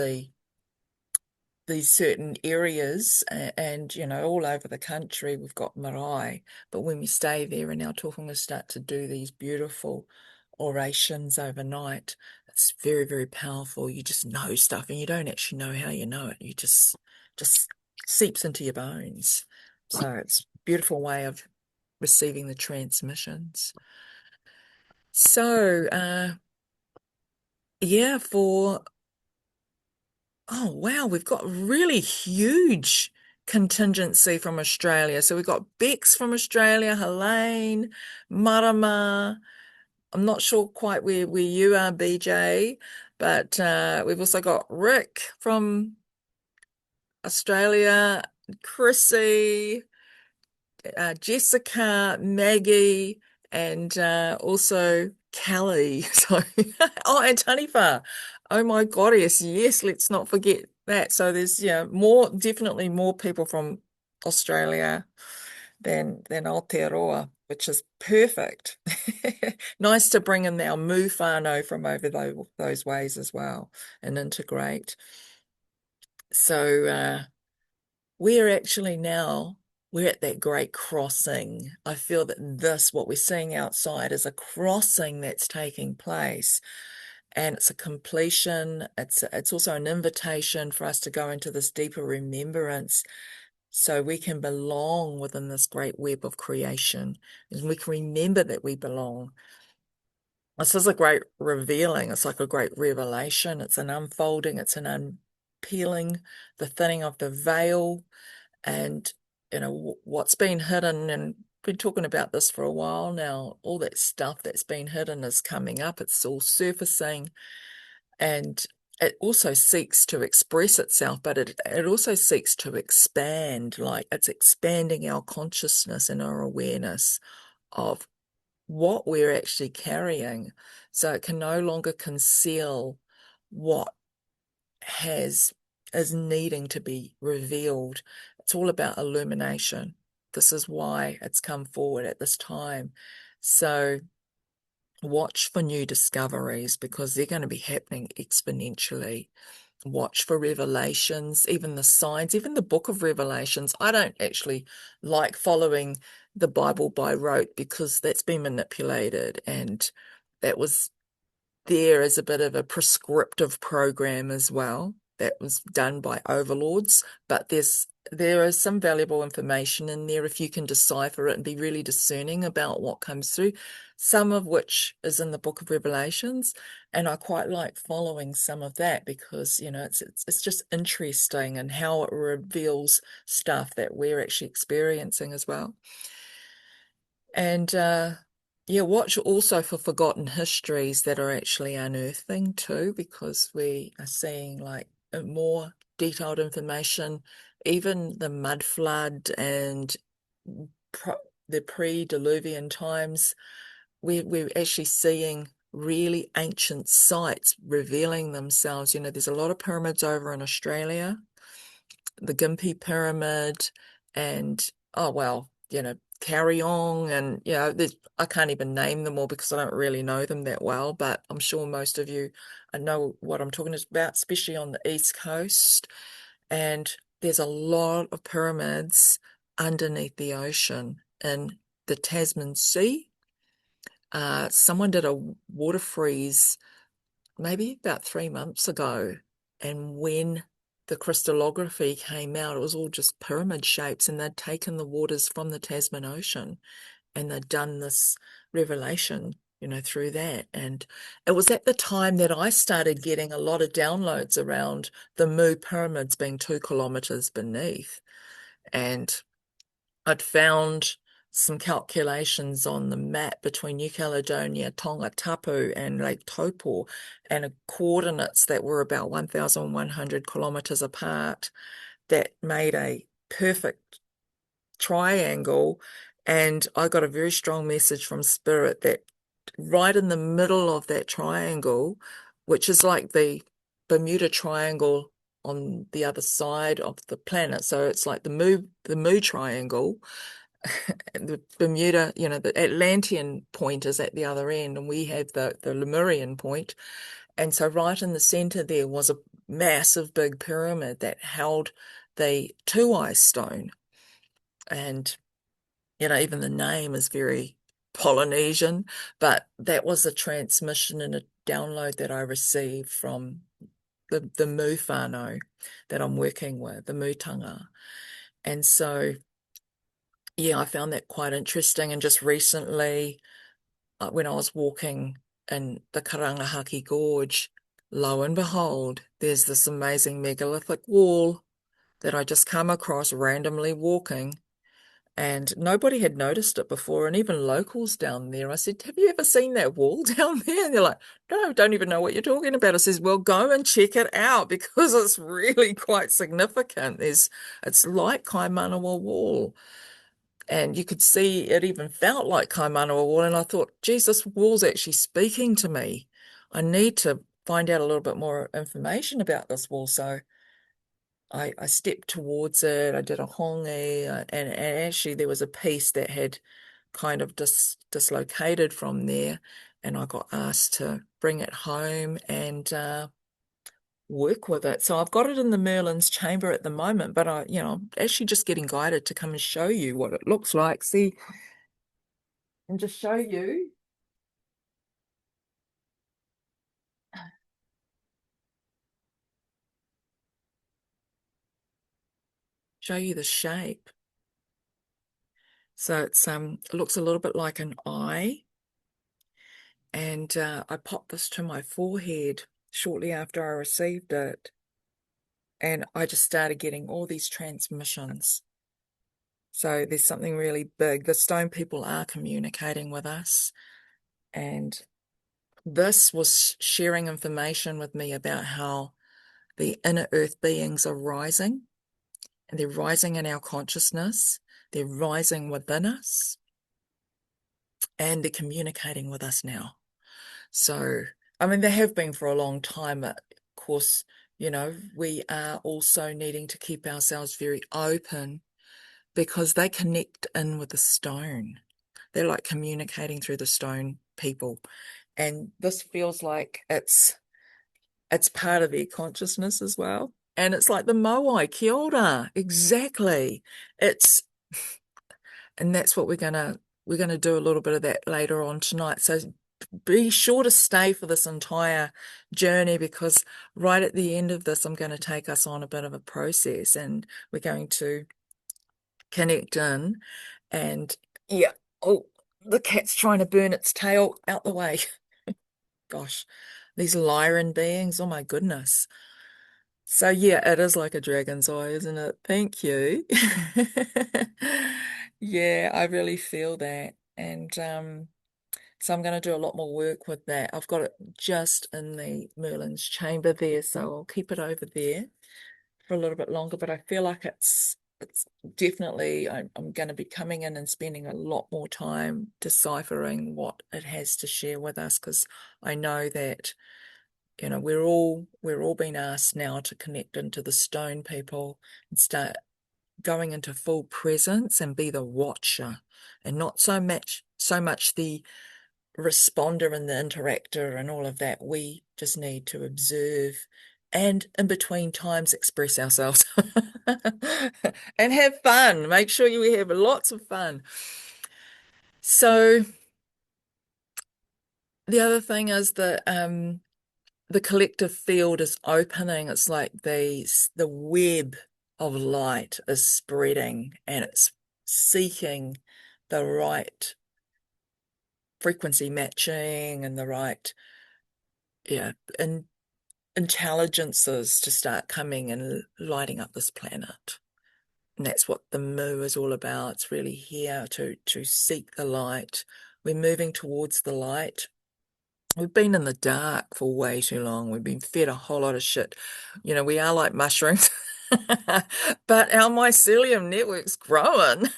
these certain areas, and you know, all over the country we've got marae, but when we stay there and our tohunga start to do these beautiful orations overnight, it's very, very powerful. You just know stuff, and you don't actually know how you know it. You just seeps into your bones. So it's a beautiful way of receiving the transmissions. So yeah, oh, wow, we've got really huge contingency from Australia. So we've got Bex from Australia, Helene, Marama. I'm not sure quite where you are, BJ, but we've also got Rick from Australia, Chrissy, Jessica, Maggie, and also Kelly. So, oh, and Tanifa. Oh my goddess, yes, let's not forget that. So there's, yeah, definitely more people from Australia than Aotearoa, which is perfect. Nice to bring in our mu whānau from over those ways as well and integrate. So we're actually now, we're at that great crossing. I feel that what we're seeing outside is a crossing that's taking place, and it's a completion. It's also an invitation for us to go into this deeper remembrance, so we can belong within this great web of creation, and we can remember that we belong. This is a great revealing. It's like a great revelation. It's an unfolding. It's an unpeeling, the thinning of the veil. And what's been hidden, and been talking about this for a while now. All that stuff that's been hidden is coming up. It's all surfacing, and it also seeks to express itself, but it also seeks to expand. Like, it's expanding our consciousness and our awareness of what we're actually carrying, so it can no longer conceal what is needing to be revealed. It's all about illumination. This is why it's come forward at this time. So watch for new discoveries, because they're going to be happening exponentially. Watch for revelations, even the signs, even the book of Revelations. I don't actually like following the Bible by rote, because that's been manipulated, and that was there as a bit of a prescriptive program as well that was done by overlords. But there is some valuable information in there if you can decipher it and be really discerning about what comes through, some of which is in the book of Revelations. And I quite like following some of that, because it's just interesting, and how it reveals stuff that we're actually experiencing as well. And yeah, watch also for forgotten histories that are actually unearthing too, because we are seeing like more detailed information. Even the mud flood and the pre-Diluvian times, we're actually seeing really ancient sites revealing themselves. There's a lot of pyramids over in Australia, the Gympie Pyramid, and oh well, Carry On, and I can't even name them all because I don't really know them that well, but I'm sure most of you know what I'm talking about, especially on the East Coast. And there's a lot of pyramids underneath the ocean in the Tasman Sea. Someone did a water freeze maybe about 3 months ago, and when the crystallography came out, it was all just pyramid shapes, and they'd taken the waters from the Tasman Ocean, and they'd done this revelation, through that. And it was at the time that I started getting a lot of downloads around the Mu pyramids being 2 kilometers beneath. And I'd found some calculations on the map between New Caledonia, Tonga Tapu, and Lake Taupo, and coordinates that were about 1,100 kilometers apart, that made a perfect triangle. And I got a very strong message from Spirit that right in the middle of that triangle, which is like the Bermuda Triangle on the other side of the planet, so it's like the Mu Triangle, and the Bermuda, the Atlantean point is at the other end, and we have the Lemurian point. And so right in the center there was a massive big pyramid that held the Two-Eye Stone. And even the name is very Polynesian, but that was a transmission and a download that I received from the Mu whānau that I'm working with, the Mutanga. And so, yeah, I found that quite interesting. And just recently, when I was walking in the Karangahaki Gorge, lo and behold, there's this amazing megalithic wall that I just come across randomly walking. And nobody had noticed it before, and even locals down there. I said, "Have you ever seen that wall down there?" And they're like, "No, don't even know what you're talking about." I says, "Well, go and check it out, because it's really quite significant. It's like Kaimanawa Wall." And you could see it even felt like Kaimanawa Wall. And I thought, geez, this wall's actually speaking to me. I need to find out a little bit more information about this wall. So I stepped towards it. I did a hongi, and actually there was a piece that had kind of dislocated from there, and I got asked to bring it home and work with it. So I've got it in the Merlin's chamber at the moment, but I'm actually just getting guided to come and show you what it looks like. See, and just show you. Show you the shape. So it looks a little bit like an eye. And I popped this to my forehead shortly after I received it. And I just started getting all these transmissions. So there's something really big. The stone people are communicating with us. And this was sharing information with me about how the inner earth beings are rising, and they're rising in our consciousness. They're rising within us, and they're communicating with us now. So, I mean, they have been for a long time, but of course, we are also needing to keep ourselves very open because they connect in with the stone. They're like communicating through the stone people. And this feels like it's part of their consciousness as well. And it's like the moai, kia ora, exactly. And that's what we're gonna do a little bit of that later on tonight. So be sure to stay for this entire journey, because right at the end of this, I'm going to take us on a bit of a process, and we're going to connect in. And yeah, oh, the cat's trying to burn its tail, out the way. Gosh, these Lyran beings, oh my goodness. So yeah, it is like a dragon's eye, isn't it? Thank you. Yeah, I really feel that. And so I'm going to do a lot more work with that. I've got it just in the Merlin's chamber there, so I'll keep it over there for a little bit longer. But I feel like it's definitely, I'm going to be coming in and spending a lot more time deciphering what it has to share with us, because I know that we're all being asked now to connect into the stone people and start going into full presence and be the watcher, and not so much the responder and the interactor and all of that. We just need to observe, and in between times express ourselves and have fun. Make sure you have lots of fun. So the other thing is that the collective field is opening. It's like the web of light is spreading, and it's seeking the right frequency matching and the right and intelligences to start coming and lighting up this planet. And that's what the moo is all about. It's really here to seek the light. We're moving towards the light. We've been in the dark for way too long. We've been fed a whole lot of shit. We are like mushrooms, but our mycelium network's growing.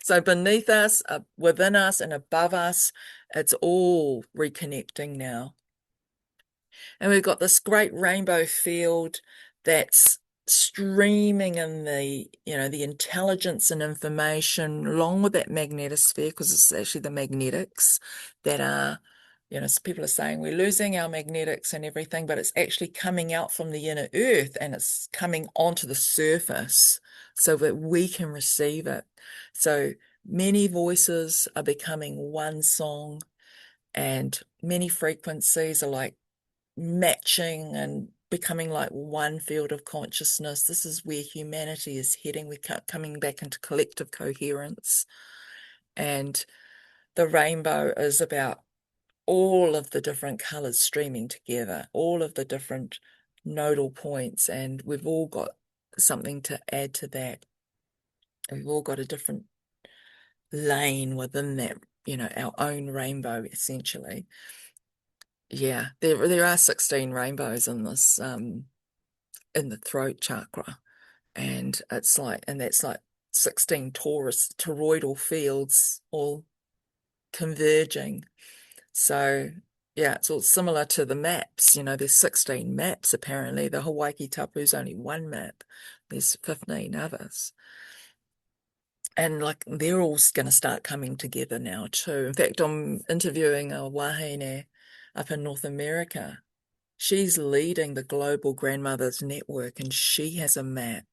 So beneath us, within us, and above us, it's all reconnecting now. And we've got this great rainbow field that's streaming in the intelligence and information along with that magnetosphere, because it's actually the magnetics that are, people are saying we're losing our magnetics and everything, but it's actually coming out from the inner earth and it's coming onto the surface so that we can receive it. So many voices are becoming one song, and many frequencies are like matching and becoming like one field of consciousness. This is where humanity is heading. We're coming back into collective coherence. And the rainbow is about all of the different colors streaming together, all of the different nodal points, and we've all got something to add to that. We've all got a different lane within that, our own rainbow, essentially. Yeah, there are 16 rainbows in this in the throat chakra, and that's like 16 toroidal fields all converging. So yeah, it's all similar to the maps. There's 16 maps apparently. The Hawaii Tapu's only one map. There's 15 others. And like they're all going to start coming together now too. In fact, I'm interviewing a wahine up in North America. She's leading the Global Grandmothers Network, and she has a map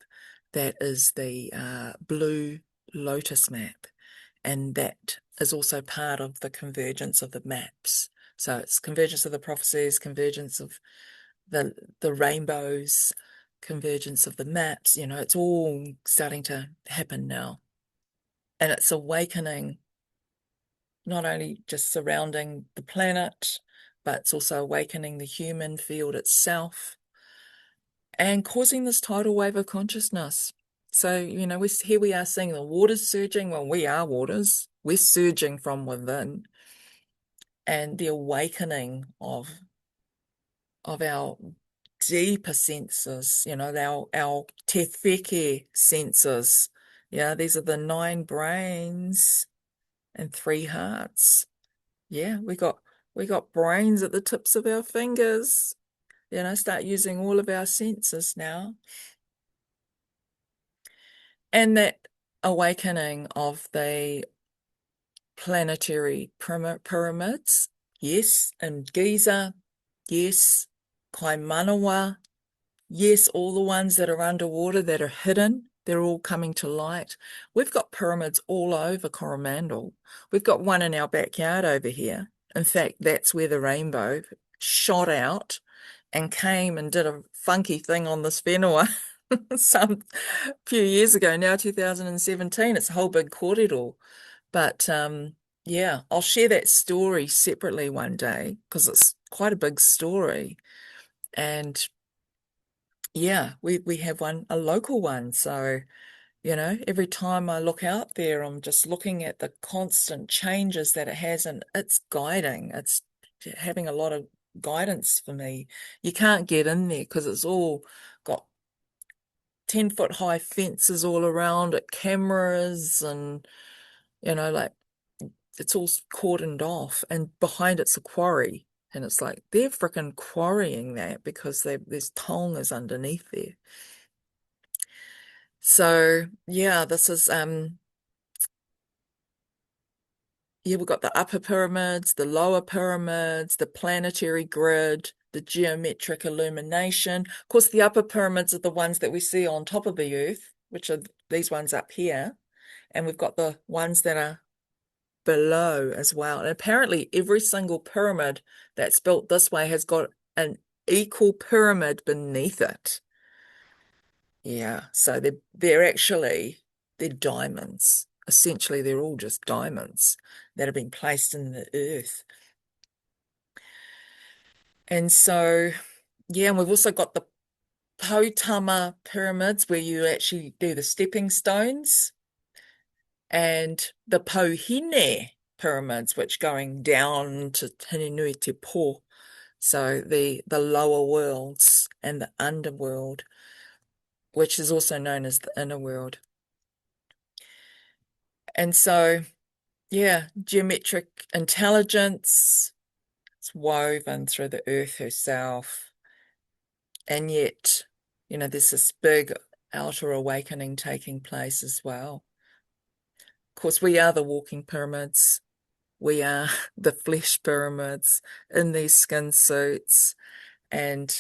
that is the Blue Lotus map, and that is also part of the convergence of the maps. So it's convergence of the prophecies, convergence of the rainbows, convergence of the maps. It's all starting to happen now, and it's awakening, not only just surrounding the planet, but it's also awakening the human field itself and causing this tidal wave of consciousness. So, you know, here we are seeing the waters surging. Well, we are waters. We're surging from within. And the awakening of our deeper senses, you know, our te wheke senses. Yeah, these are the 9 brains and 3 hearts. Yeah, we got brains at the tips of our fingers. You know, start using all of our senses now. And that awakening of the planetary pyramids, yes, and Giza, yes, Kaimanawa, yes, all the ones that are underwater that are hidden, they're all coming to light. We've got pyramids all over Coromandel. We've got one in our backyard over here. In fact, that's where the rainbow shot out and came and did a funky thing on this whenua some few years ago, now 2017. It's a whole big corridor. But yeah, I'll share that story separately one day because it's quite a big story. And yeah, we have a local one. So, you know, every time I look out there, I'm just looking at the constant changes that it has, and it's guiding. It's having a lot of guidance for me. You can't get in there because it's all got 10-foot high fences all around it, cameras, and, you know, like it's all cordoned off, and behind it's a quarry. And it's like they're freaking quarrying that because there's tongas underneath there. So yeah, this is yeah, we've got the upper pyramids, the lower pyramids, the planetary grid, the geometric illumination. Of course, the upper pyramids are the ones that we see on top of the earth, which are these ones up here. And we've got the ones that are below as well. And apparently every single pyramid that's built this way has got an equal pyramid beneath it. Yeah, so they're diamonds. Essentially, they're all just diamonds that have been placed in the earth. And so, yeah, and we've also got the Potama pyramids where you actually do the stepping stones, and the Pohine pyramids, which going down to Hinenui Te Po, so the lower worlds and the underworld, which is also known as the inner world. And so, yeah, geometric intelligence, it's woven through the earth herself. And yet, you know, there's this big outer awakening taking place as well. Of course, we are the walking pyramids. We are the flesh pyramids in these skin suits. And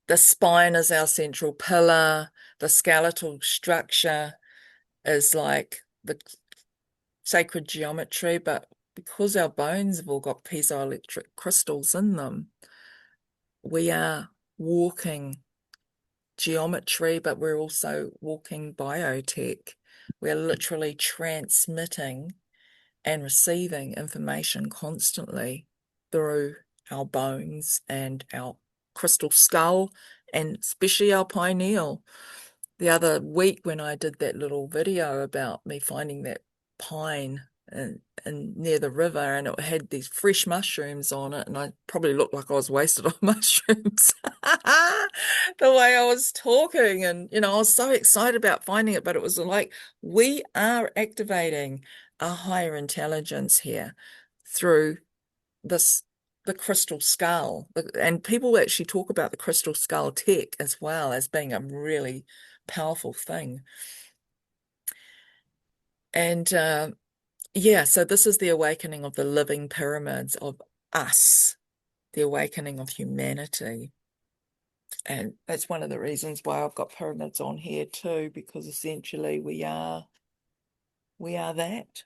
the spine is our central pillar. The skeletal structure is like the sacred geometry, but because our bones have all got piezoelectric crystals in them, we are walking geometry, but we're also walking biotech. We're literally transmitting and receiving information constantly through our bones and our crystal skull, and especially our pineal. The other week when I did that little video about me finding that pine and near the river, and it had these fresh mushrooms on it, and I probably looked like I was wasted on mushrooms the way I was talking. And you know, I was so excited about finding it, but it was like we are activating a higher intelligence here through the crystal skull. And people actually talk about the crystal skull tech as well as being a really powerful thing. And yeah, so this is the awakening of the living pyramids of us, the awakening of humanity. And that's one of the reasons why I've got pyramids on here too, because essentially we are that.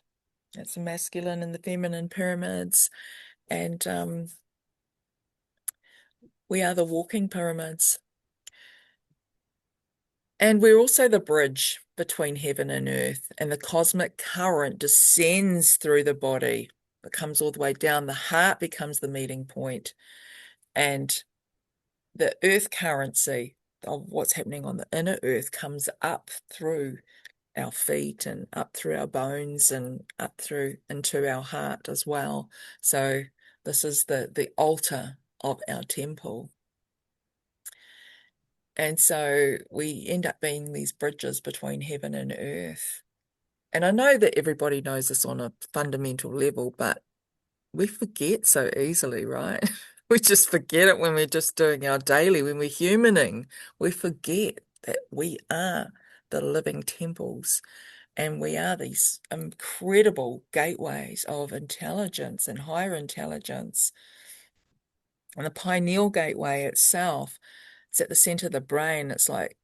It's the masculine and the feminine pyramids. And we are the walking pyramids. And we're also the bridge between heaven and earth, and the cosmic current descends through the body. It comes all the way down. The heart becomes the meeting point, and the earth currency of what's happening on the inner earth comes up through our feet and up through our bones and up through into our heart as well. So this is the altar of our temple. And so we end up being these bridges between heaven and earth. And I know that everybody knows this on a fundamental level, but we forget so easily, right? We just forget it when we're just doing our daily, when we're humaning. We forget that we are the living temples and we are these incredible gateways of intelligence and higher intelligence. And the pineal gateway itself, it's at the center of the brain. It's like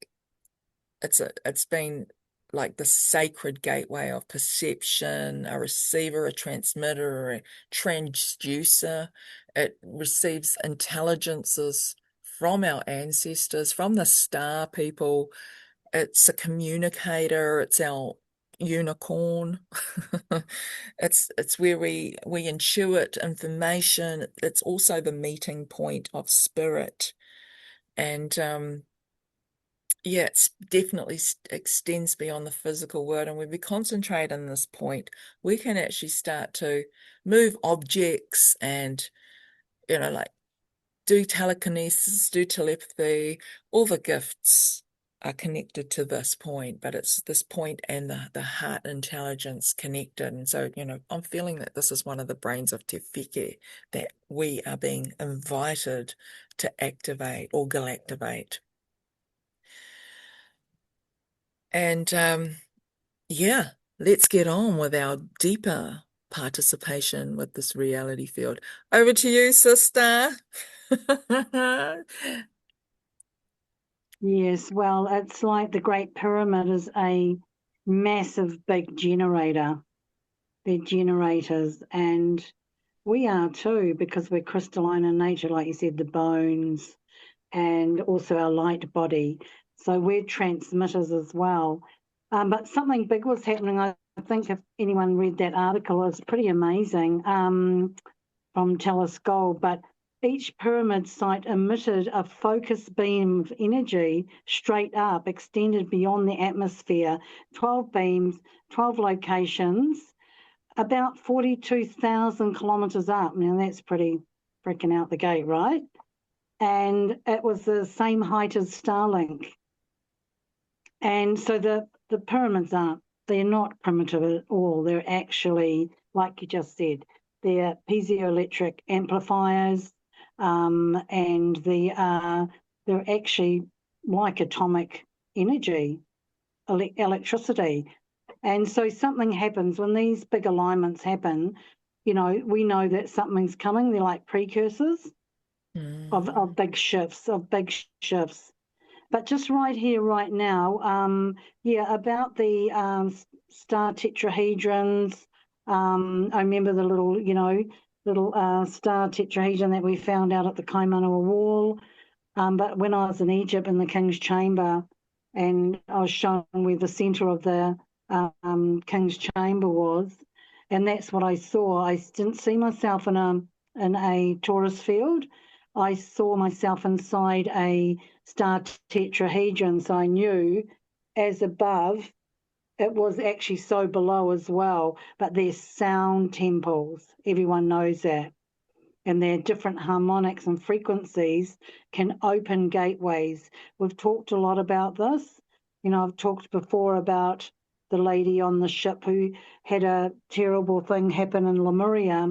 it's been like the sacred gateway of perception, a receiver, a transmitter, a transducer. It receives intelligences from our ancestors, from the star people. It's a communicator. It's our unicorn. It's where we intuit information. It's also the meeting point of spirit. And yeah, it's definitely extends beyond the physical world. And when we concentrate on this point, we can actually start to move objects and, like do telekinesis, do telepathy. All the gifts are connected to this point, but it's this point and the heart intelligence connected. And so, I'm feeling that this is one of the brains of Te Wheke that we are being invited to activate or galactivate. And yeah, let's get on with our deeper participation with this reality field. Over to you, sister. Yes, well, it's like the Great Pyramid is a massive big generator. They're generators, and we are too, because we're crystalline in nature, like you said, the bones and also our light body. So we're transmitters as well. But something big was happening. I think if anyone read that article, it's pretty amazing from Telescope. But each pyramid site emitted a focused beam of energy straight up, extended beyond the atmosphere, 12 beams, 12 locations, about 42,000 kilometres up. Now, that's pretty freaking out the gate, right? And it was the same height as Starlink. And so the pyramids they're not primitive at all. They're actually, like you just said, they're piezoelectric amplifiers, and they're actually like atomic energy, electricity. And so something happens when these big alignments happen. We know that something's coming. They're like precursors of big shifts, But just right here, right now, about the star tetrahedrons. I remember the little star tetrahedron that we found out at the Kaimanawa Wall. But when I was in Egypt in the King's Chamber, and I was shown where the centre of the King's Chamber was, and that's what I saw. I didn't see myself in a torus field. I saw myself inside a star tetrahedron, so I knew as above, it was actually so below as well. But they're sound temples. Everyone knows that. And their different harmonics and frequencies can open gateways. We've talked a lot about this. I've talked before about the lady on the ship who had a terrible thing happen in Lemuria,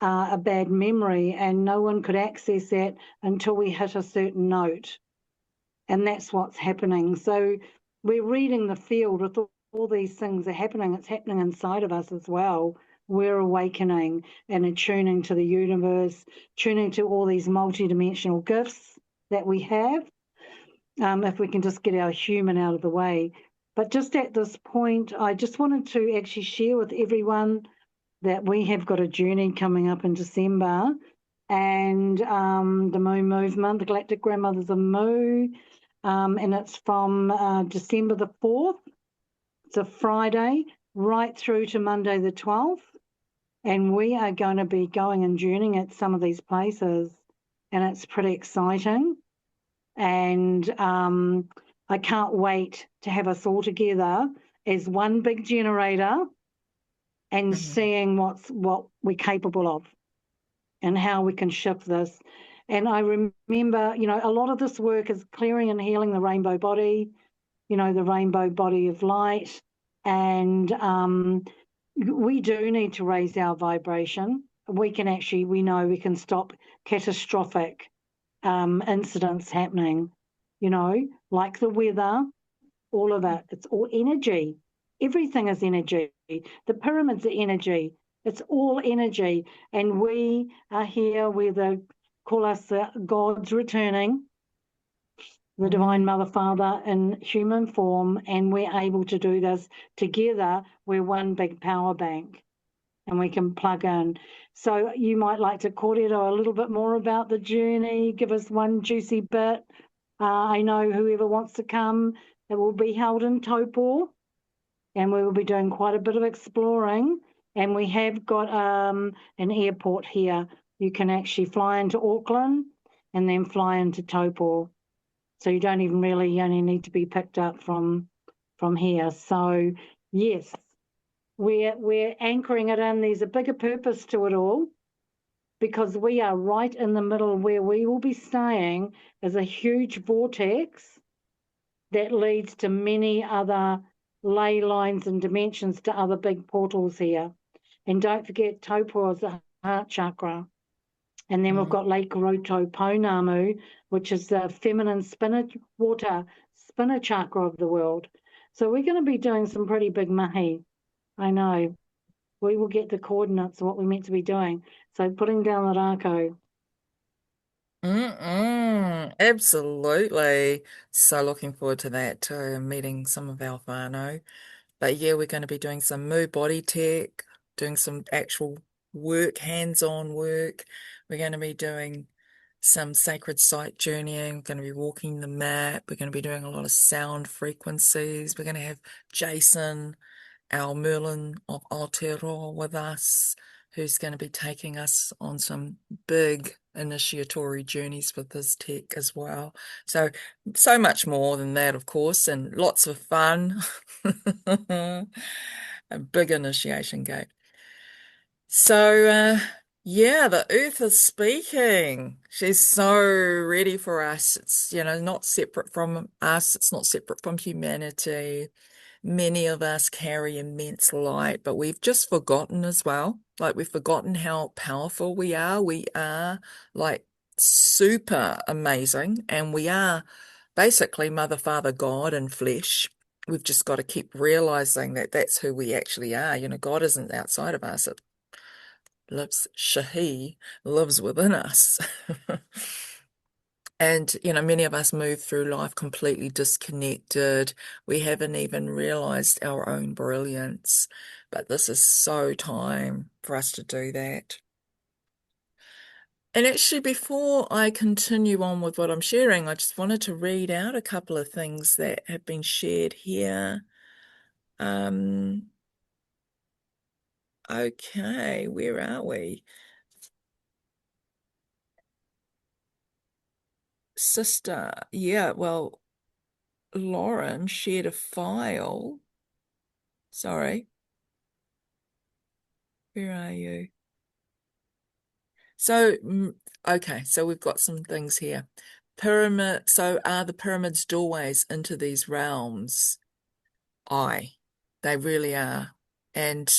a bad memory, and no one could access that until we hit a certain note. And that's what's happening. So we're reading the field with all these things are happening. It's happening inside of us as well. We're awakening and attuning to the universe, tuning to all these multidimensional gifts that we have, if we can just get our human out of the way. But just at this point, I just wanted to actually share with everyone that we have got a journey coming up in December, and the Mu movement, the Galactic Grandmothers of Mu, and it's from December the 4th. It's a Friday right through to Monday the 12th. And we are going to be going and journeying at some of these places, and it's pretty exciting. And I can't wait to have us all together as one big generator and seeing what we're capable of and how we can shift this. And I remember, a lot of this work is clearing and healing the rainbow body, the rainbow body of light. And we do need to raise our vibration. We know we can stop catastrophic incidents happening, like the weather, all of it. It's all energy. Everything is energy. The pyramids are energy. It's all energy. And we are here call us the gods returning, the Divine Mother Father in human form, and we're able to do this together. We're one big power bank and we can plug in. So you might like to kōrero a little bit more about the journey, give us one juicy bit. I know whoever wants to come, it will be held in Taupo, and we will be doing quite a bit of exploring. And we have got an airport here. You can actually fly into Auckland and then fly into Taupo. So you don't even really, you only need to be picked up from here. So yes, we're anchoring it in. There's a bigger purpose to it all, because we are right in the middle. Where we will be staying is a huge vortex that leads to many other ley lines and dimensions to other big portals here. And don't forget, Taupo is the heart chakra. And then we've got Lake Roto Pounamu, which is the feminine water spinner chakra of the world. So we're going to be doing some pretty big mahi. I know. We will get the coordinates of what we're meant to be doing. So putting down the rako. Absolutely. So looking forward to that too, meeting some of our whānau. But yeah, we're going to be doing some moo body tech, doing some actual work, hands-on work. We're going to be doing some sacred site journeying. We're going to be walking the map. We're going to be doing a lot of sound frequencies. We're going to have Jason, our Merlin of Aotearoa, with us, who's going to be taking us on some big initiatory journeys with his tech as well. So much more than that, of course, and lots of fun. A big initiation gate. So, yeah, the earth is speaking. She's so ready for us. It's, not separate from us. It's not separate from humanity. Many of us carry immense light, but we've just forgotten as well. Like, we've forgotten how powerful we are. We are like super amazing, and we are basically Mother, Father, God in flesh. We've just got to keep realizing that that's who we actually are. God isn't outside of us. Shahi lives within us. And, many of us move through life completely disconnected. We haven't even realized our own brilliance. But this is so time for us to do that. And actually, before I continue on with what I'm sharing, I just wanted to read out a couple of things that have been shared here. Okay, where are we? Sister, yeah, well, Lauren shared a file. Sorry. Where are you? So, okay, so we've got some things here. So are the pyramids doorways into these realms? They really are. And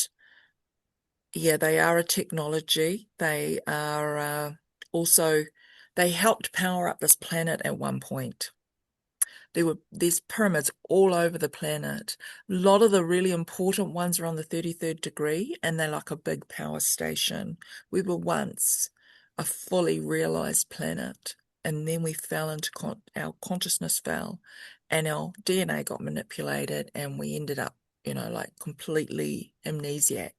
yeah, they are a technology. They are also, they helped power up this planet at one point. There's pyramids all over the planet. A lot of the really important ones are on the 33rd degree, and they're like a big power station. We were once a fully realized planet, and then we fell into our consciousness fell, and our DNA got manipulated, and we ended up, like completely amnesiac.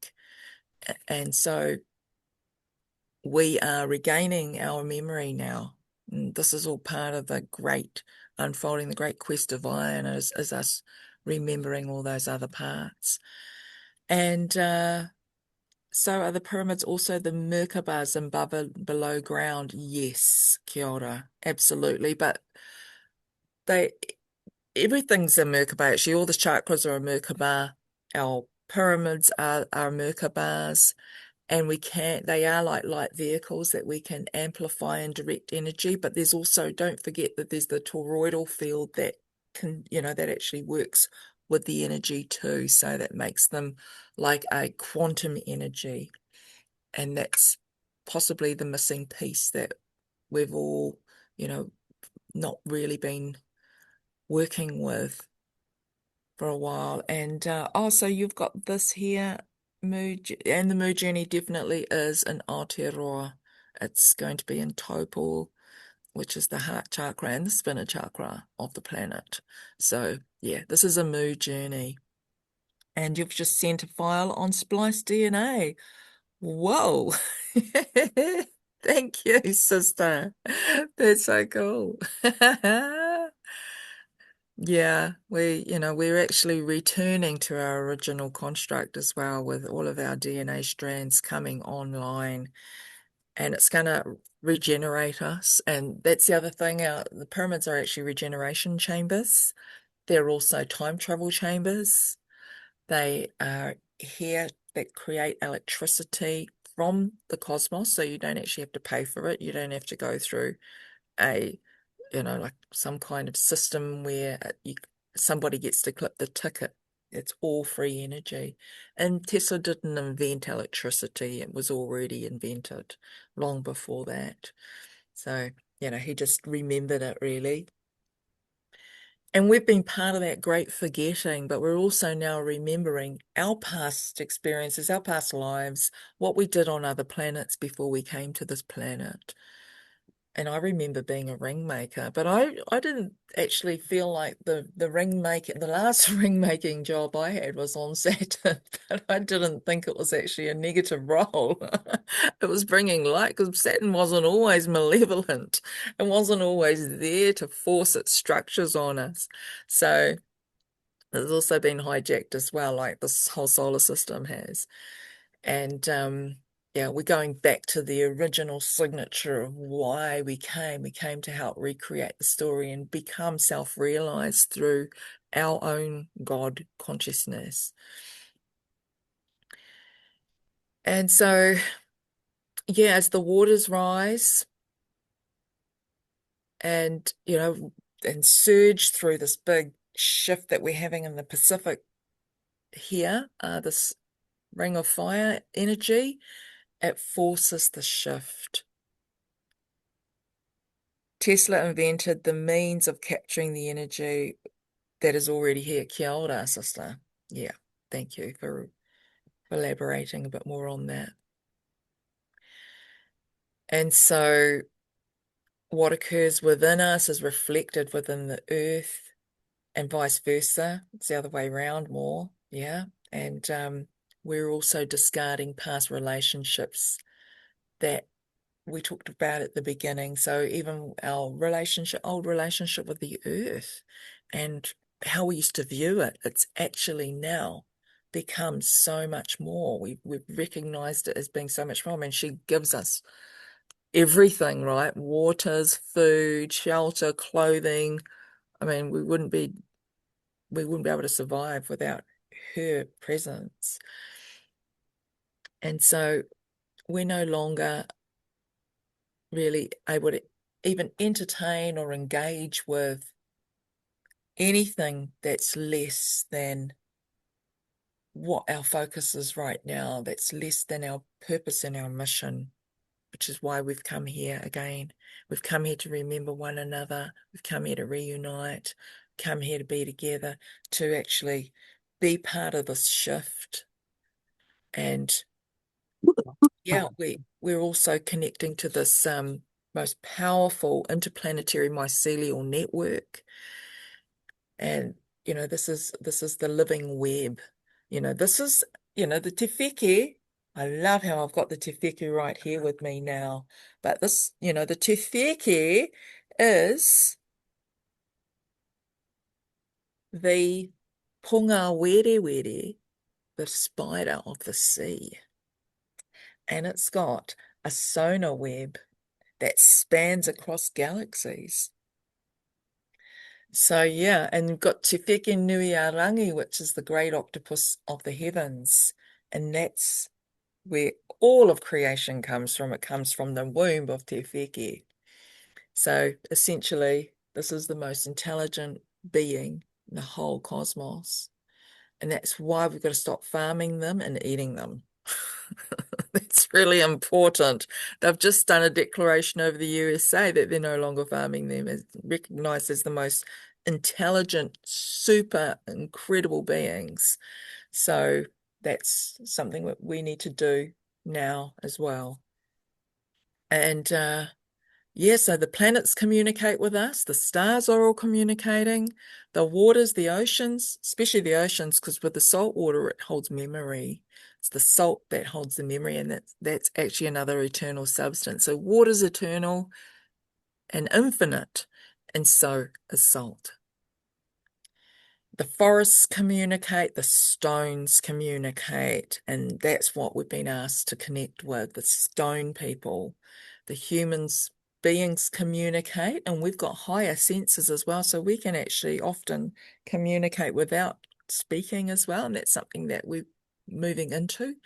And so we are regaining our memory now. And this is all part of the great unfolding, the great quest of iron is us remembering all those other parts. And so are the pyramids also the Merkabahs above and below ground? Yes, kia ora, absolutely. But everything's a Merkaba. Actually, all the chakras are a Merkaba. Our pyramids are Merkabas, and they are like light vehicles that we can amplify and direct energy. But there's also, don't forget that there's the toroidal field that that actually works with the energy too. So that makes them like a quantum energy. And that's possibly the missing piece that we've all, not really been working with for a while. And so you've got this here, and the mood journey definitely is in Aotearoa. It's going to be in Kopu, which is the heart chakra and the spinner chakra of the planet. So yeah, this is a mood journey. And you've just sent a file on spliced DNA. Whoa. Thank you, sister. That's so cool. Yeah, we're actually returning to our original construct as well, with all of our DNA strands coming online, and it's going to regenerate us. And that's the other thing, the pyramids are actually regeneration chambers. They're also time travel chambers. They are here that create electricity from the cosmos, so you don't actually have to pay for it. You don't have to go through a like some kind of system where somebody gets to clip the ticket. It's all free energy. And Tesla didn't invent electricity. It was already invented long before that. So, he just remembered it, really. And we've been part of that great forgetting, but we're also now remembering our past experiences, our past lives, what we did on other planets before we came to this planet. And I remember being a ring maker, but I didn't actually feel like the last ring making job I had was on Saturn, but I didn't think it was actually a negative role. It was bringing light, because Saturn wasn't always malevolent. It wasn't always there to force its structures on us. So it's also been hijacked as well, like this whole solar system has. And yeah, we're going back to the original signature of why we came. We came to help recreate the story and become self-realized through our own God consciousness. And so, yeah, as the waters rise and, and surge through this big shift that we're having in the Pacific here, this ring of fire energy, it forces the shift. Tesla invented the means of capturing the energy that is already here. Kia ora, sister. Yeah, thank you for elaborating a bit more on that. And so what occurs within us is reflected within the earth, and vice versa. It's the other way around more, yeah. And we're also discarding past relationships that we talked about at the beginning. So even our old relationship with the earth and how we used to view it, it's actually now become so much more. We've recognized it as being so much more. I mean, she gives us everything, right? Waters, food, shelter, clothing. I mean, we wouldn't be able to survive without her presence. And so we're no longer really able to even entertain or engage with anything that's less than what our focus is right now, that's less than our purpose and our mission, which is why we've come here again. We've come here to remember one another. We've come here to reunite, come here to be together, to actually be part of this shift. And yeah, we're also connecting to this most powerful interplanetary mycelial network. And this is the living web. This is the tefeke. I love how I've got the tefeke right here with me now. But this, the tefeke is the punga were were, the spider of the sea. And it's got a sonar web that spans across galaxies. So yeah, and you've got Te Wheke Nui a Rangi, which is the great octopus of the heavens. And that's where all of creation comes from. It comes from the womb of Te Wheke. So essentially, this is the most intelligent being in the whole cosmos. And that's why we've got to stop farming them and eating them. That's really important. They've just done a declaration over the USA that they're no longer farming them, as recognized as the most intelligent, super incredible beings. So that's something that we need to do now as well. And yeah, so the planets communicate with us, the stars are all communicating, the waters, the oceans, especially the oceans, because with the salt water, it holds memory. It's the salt that holds the memory, and that's actually another eternal substance. So water's eternal and infinite, and so is salt. The forests communicate, the stones communicate, and that's what we've been asked to connect with, the stone people. The humans, beings communicate, and we've got higher senses as well, so we can actually often communicate without speaking as well, and that's something that we're moving into.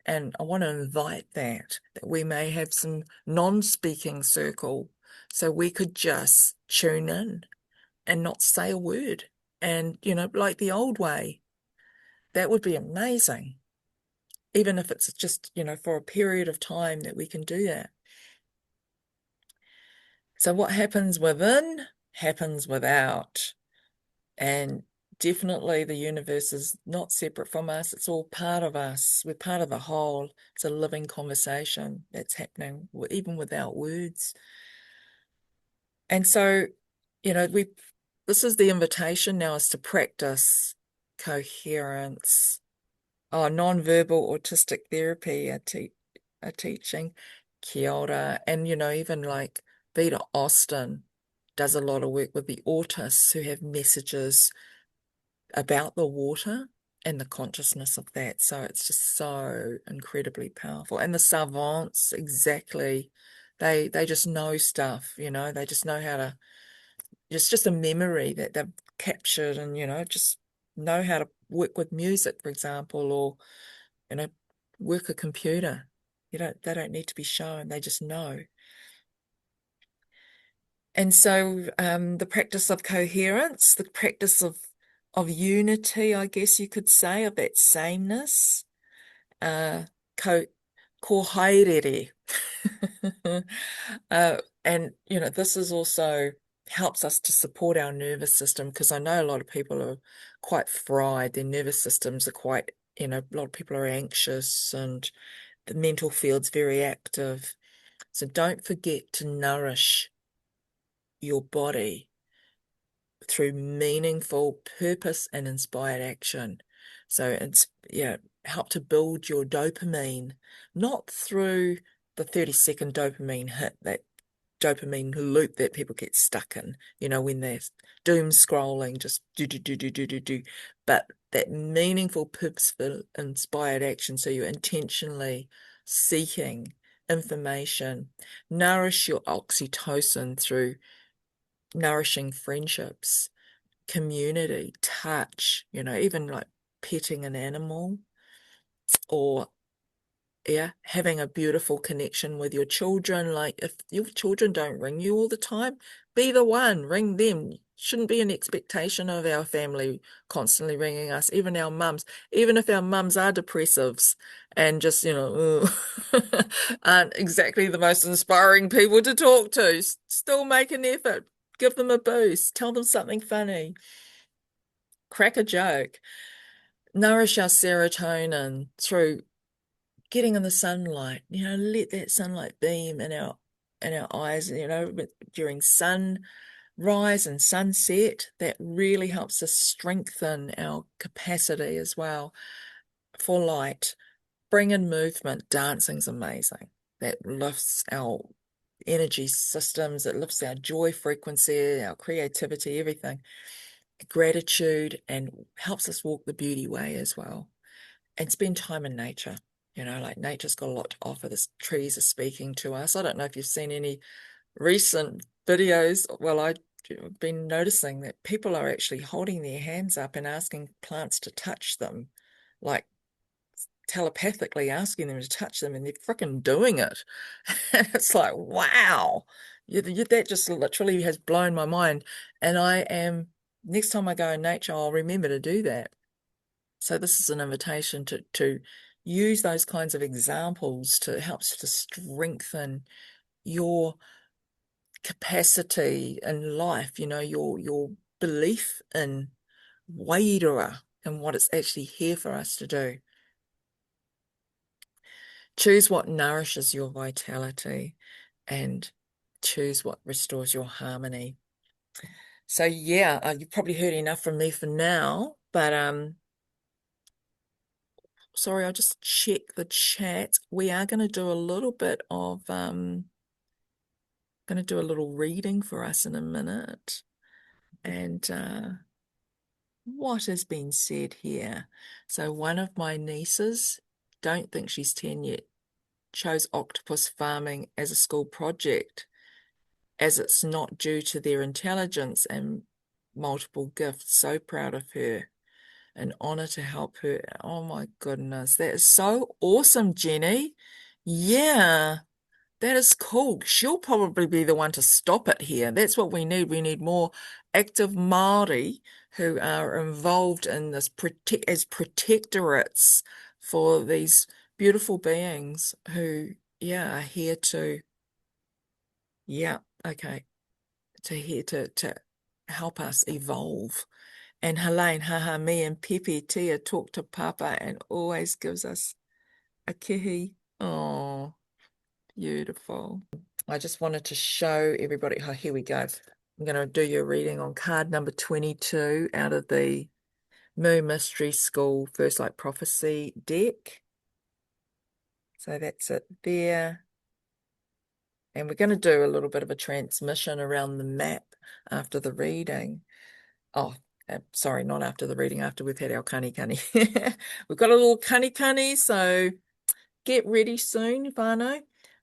And I want to invite that we may have some non-speaking circle, so we could just tune in and not say a word. And, like the old way, that would be amazing. Even if it's just, for a period of time that we can do that. So what happens within happens without. And definitely the universe is not separate from us. It's all part of us. We're part of the whole. It's a living conversation that's happening, even without words. And so, this is the invitation now, is to practice coherence. Non-verbal autistic therapy are teaching. Kia ora. And, even like Vita Austin does a lot of work with the autists who have messages about the water and the consciousness of that. So it's just so incredibly powerful. And the savants, exactly. They just know stuff, they just know how to, it's just a memory that they've captured, and, just know how to work with music, for example, or, work a computer. They don't need to be shown, they just know. And so the practice of coherence, the practice of unity, I guess you could say, of that sameness, ko haerere. And, this is also helps us to support our nervous system, because I know a lot of people are quite fried. Their nervous systems are quite, a lot of people are anxious, and the mental field's very active. So don't forget to nourish your body through meaningful purpose and inspired action. So it's, help to build your dopamine, not through the 30-second dopamine hit, that dopamine loop that people get stuck in, when they're doom scrolling, just do, but that meaningful, purposeful, inspired action. So you're intentionally seeking information. Nourish your oxytocin through nourishing friendships, community, touch, even like petting an animal, or having a beautiful connection with your children. Like, if your children don't ring you all the time, be the one, ring them. Shouldn't be an expectation of our family constantly ringing us, even our mums, even if our mums are depressives and just, aren't exactly the most inspiring people to talk to. Still make an effort, give them a boost, tell them something funny, crack a joke, nourish our serotonin through getting in the sunlight. Let that sunlight beam in our eyes, during sunrise and sunset. That really helps us strengthen our capacity as well for light. Bring in movement. Dancing's amazing. That lifts our energy systems, it lifts our joy frequency, our creativity, everything. Gratitude, and helps us walk the beauty way as well. And spend time in nature. Like, nature's got a lot to offer. The trees are speaking to us. I don't know if you've seen any recent videos. Well, I I've been noticing that people are actually holding their hands up and asking plants to touch them, like telepathically asking them to touch them, and they're freaking doing it. And it's like, wow, that just literally has blown my mind. And next time I go in nature, I'll remember to do that. So this is an invitation to use those kinds of examples to help to strengthen your capacity in life, your belief in Wairua and what it's actually here for us to do. Choose what nourishes your vitality and choose what restores your harmony. So yeah, you've probably heard enough from me for now, but sorry, I'll just check the chat. We are going to do a little bit of going to do a little reading for us in a minute. And what has been said here? So one of my nieces, don't think she's 10 yet, chose octopus farming as a school project, as it's not due to their intelligence and multiple gifts. So proud of her. An honor to help her. Oh my goodness, that is so awesome, Jenny. Yeah, that is cool. She'll probably be the one to stop it here. That's what we need. We need more active Māori who are involved in this as protectorates for these beautiful beings who, yeah, are here to, yeah, okay, to help us evolve. And Helene, haha, me and Pepe Tia talk to Papa and always gives us a kihi. Oh, beautiful. I just wanted to show everybody. Oh, here we go. I'm going to do your reading on card number 22 out of the Moo Mystery School First Light Prophecy deck. So that's it there. And we're going to do a little bit of a transmission around the map after the reading. Oh, sorry, not after the reading, after we've had our kani. We've got a little kani, so get ready soon, whānau.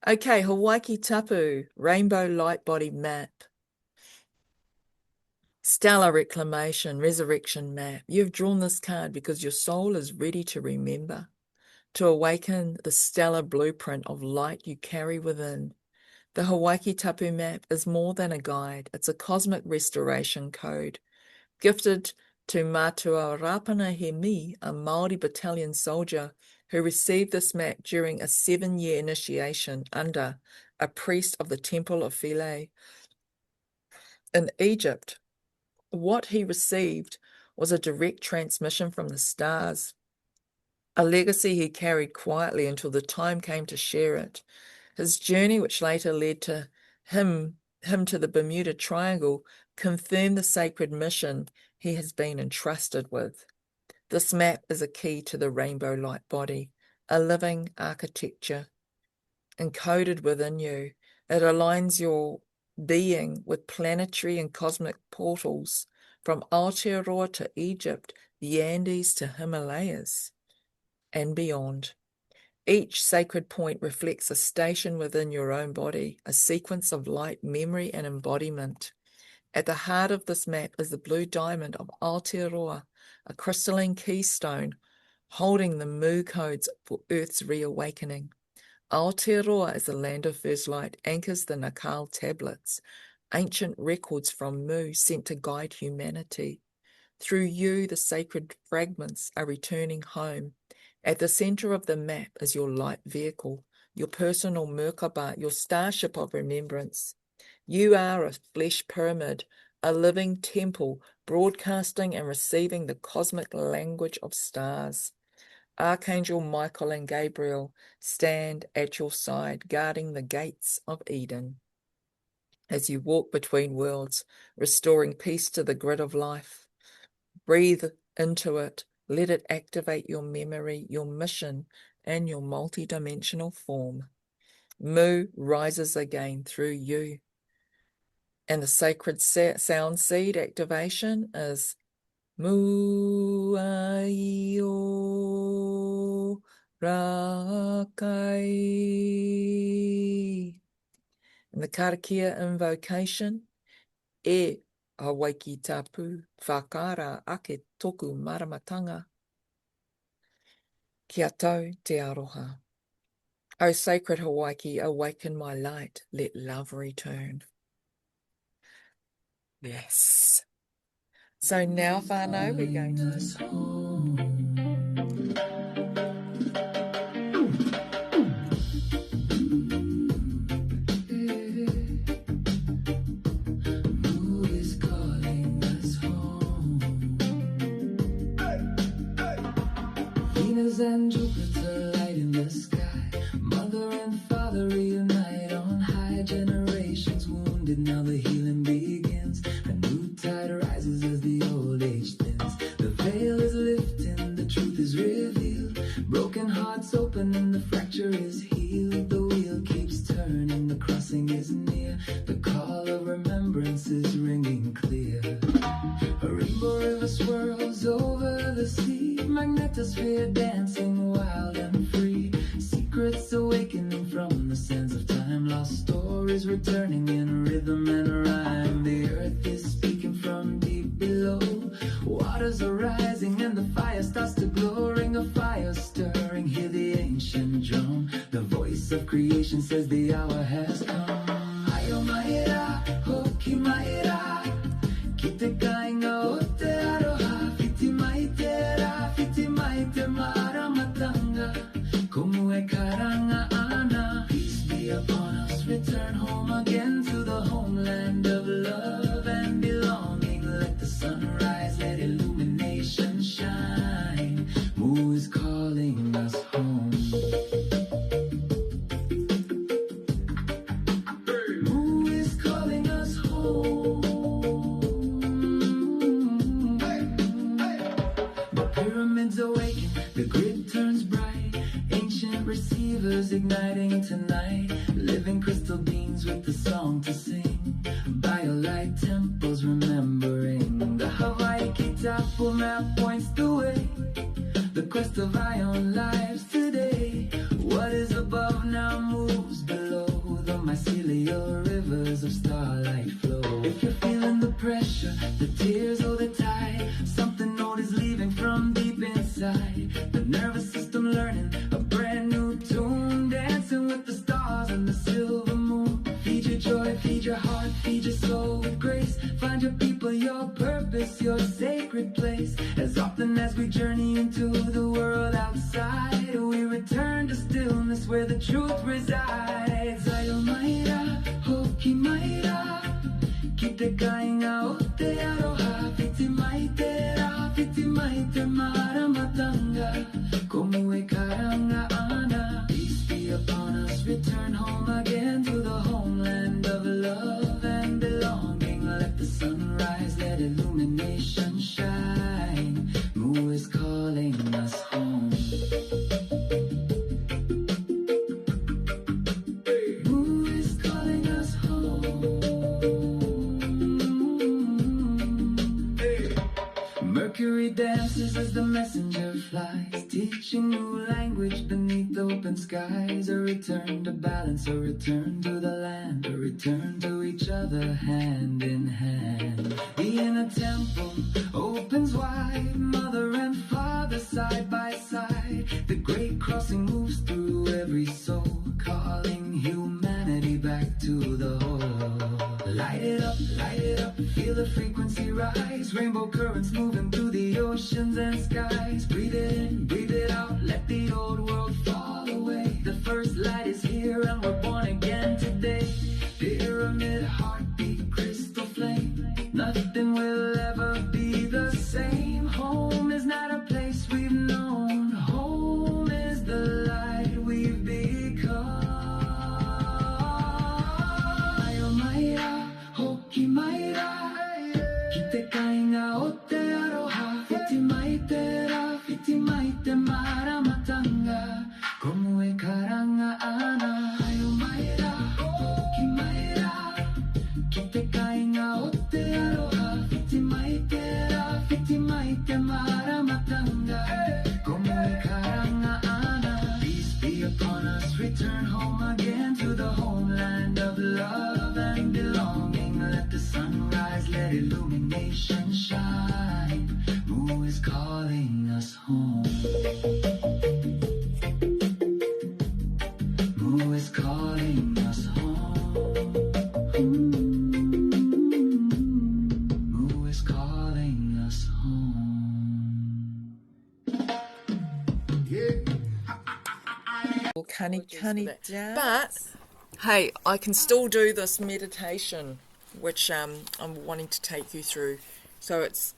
Okay, Hawaii Tapu, Rainbow Light Body Map. Stellar Reclamation, Resurrection Map. You've drawn this card because your soul is ready to remember, to awaken the stellar blueprint of light you carry within. The Hawaii Tapu Map is more than a guide. It's a cosmic restoration code, gifted to Matua Rapana Hemi, a Māori battalion soldier who received this map during a 7-year initiation under a priest of the Temple of Philae in Egypt. What he received was a direct transmission from the stars, a legacy he carried quietly until the time came to share it. His journey, which later led to him to the Bermuda Triangle, confirmed the sacred mission he has been entrusted with. This map is a key to the rainbow light body, a living architecture encoded within you. It aligns your being with planetary and cosmic portals from Aotearoa to Egypt, the Andes to Himalayas, and beyond. Each sacred point reflects a station within your own body, a sequence of light, memory, and embodiment. At the heart of this map is the blue diamond of Aotearoa, a crystalline keystone holding the Mu codes for Earth's reawakening. Aotearoa is the land of first light, anchors the Nakal tablets, ancient records from Mu sent to guide humanity. Through you, the sacred fragments are returning home. At the center of the map is your light vehicle, your personal Merkaba, your starship of remembrance. You are a flesh pyramid, a living temple, broadcasting and receiving the cosmic language of stars. Archangel Michael and Gabriel stand at your side, guarding the gates of Eden. As you walk between worlds, restoring peace to the grid of life, breathe into it. Let it activate your memory, your mission, and your multidimensional form. Mu rises again through you. And the sacred sound seed activation is Mu Aio Rakai. And the karakia invocation, E Hawaii ki tapu, whakara ake toku maramatanga. Kia tau te aroha. O sacred Hawaii, awaken my light, let love return. Yes. So now, whānau, we're going to... Who is calling us home? Venus and Jupiter light in the sky. Mother and father reunite on high. Generations wounded, now the healing begins. A new tide rises as the old age thins. The veil is lifting, the truth is revealed. Broken hearts open and the fracture is healed. The wheel keeps turning, the crossing is near. The call of remembrance is ringing clear. A rainbow river swirls over the sea. Magnetosphere dancing wild and free. Secrets awakening from the sands of time. Lost stories returning in rhythm and rhyme. The earth is speaking from deep below. Waters are rising and the fire starts to glow. Ring of fire stirring, hear the ancient drum. The voice of creation says the hour has come. Ayo maera, hoki maera. Kite kainga o te aroha. Fiti maitera, fiti maite maramatanga. Komu e karanga ana. Peace be upon us, return home again to the homeland of love and belonging. Let the sun rise, let illumination shine. Mu is calling us home. Mu is calling us home. The pyramids awaken, the grid turns bright. Ancient receivers igniting tonight. Living crystal beings with the song to sing. Biolight temples remembering. The Hawaii Kitapo map points the way. The quest of ion lives today. What is above now moves below. The mycelial rivers of starlight flow. If you're feeling the pressure, the tears or the tide, something old is leaving from deep inside. The nervous system learning a brand new tune. Dancing with the stars and the silver moon. Feed your joy, feed your heart, feed your soul with grace. Find your people, your purpose, your sacred place. As often as we journey into the world outside, we return to stillness where the truth resides. Ayo maira, hoki maira. Kite kainga o te aroha. Fiti maitera, fiti maite maramatanga. Komu e karanga ana. Peace be upon us, return home again to the homeland of love and belonging. Let the sun rise, let illumination shine. Mu is calling us home. Mu is calling us home. Mercury dances as the messenger flies, teaching new language beneath open skies. A return to balance, a return to the land, a return to each other hand in hand. The inner temple opens wide, mother and father side by side. The great crossing moves through every soul, calling humanity back to the whole. Light it up, feel the frequency rise. Rainbow currents moving through the oceans and skies. Breathe it in, breathe it out, let the old world fall away. The first light is here and we're born again today. Pyramid, heartbeat, crystal flame. Nothing will ever be the same. Home is not a place we've known. Home is the light we've become. Ayo maira, hoki maira. Kite kainga o te aroha. Fiti maitera, fiti maite maramatanga. Komu e karanga ana. Ayo is calling us home? Who is calling us home? Cunny but hey, I can still do this meditation which I'm wanting to take you through. So it's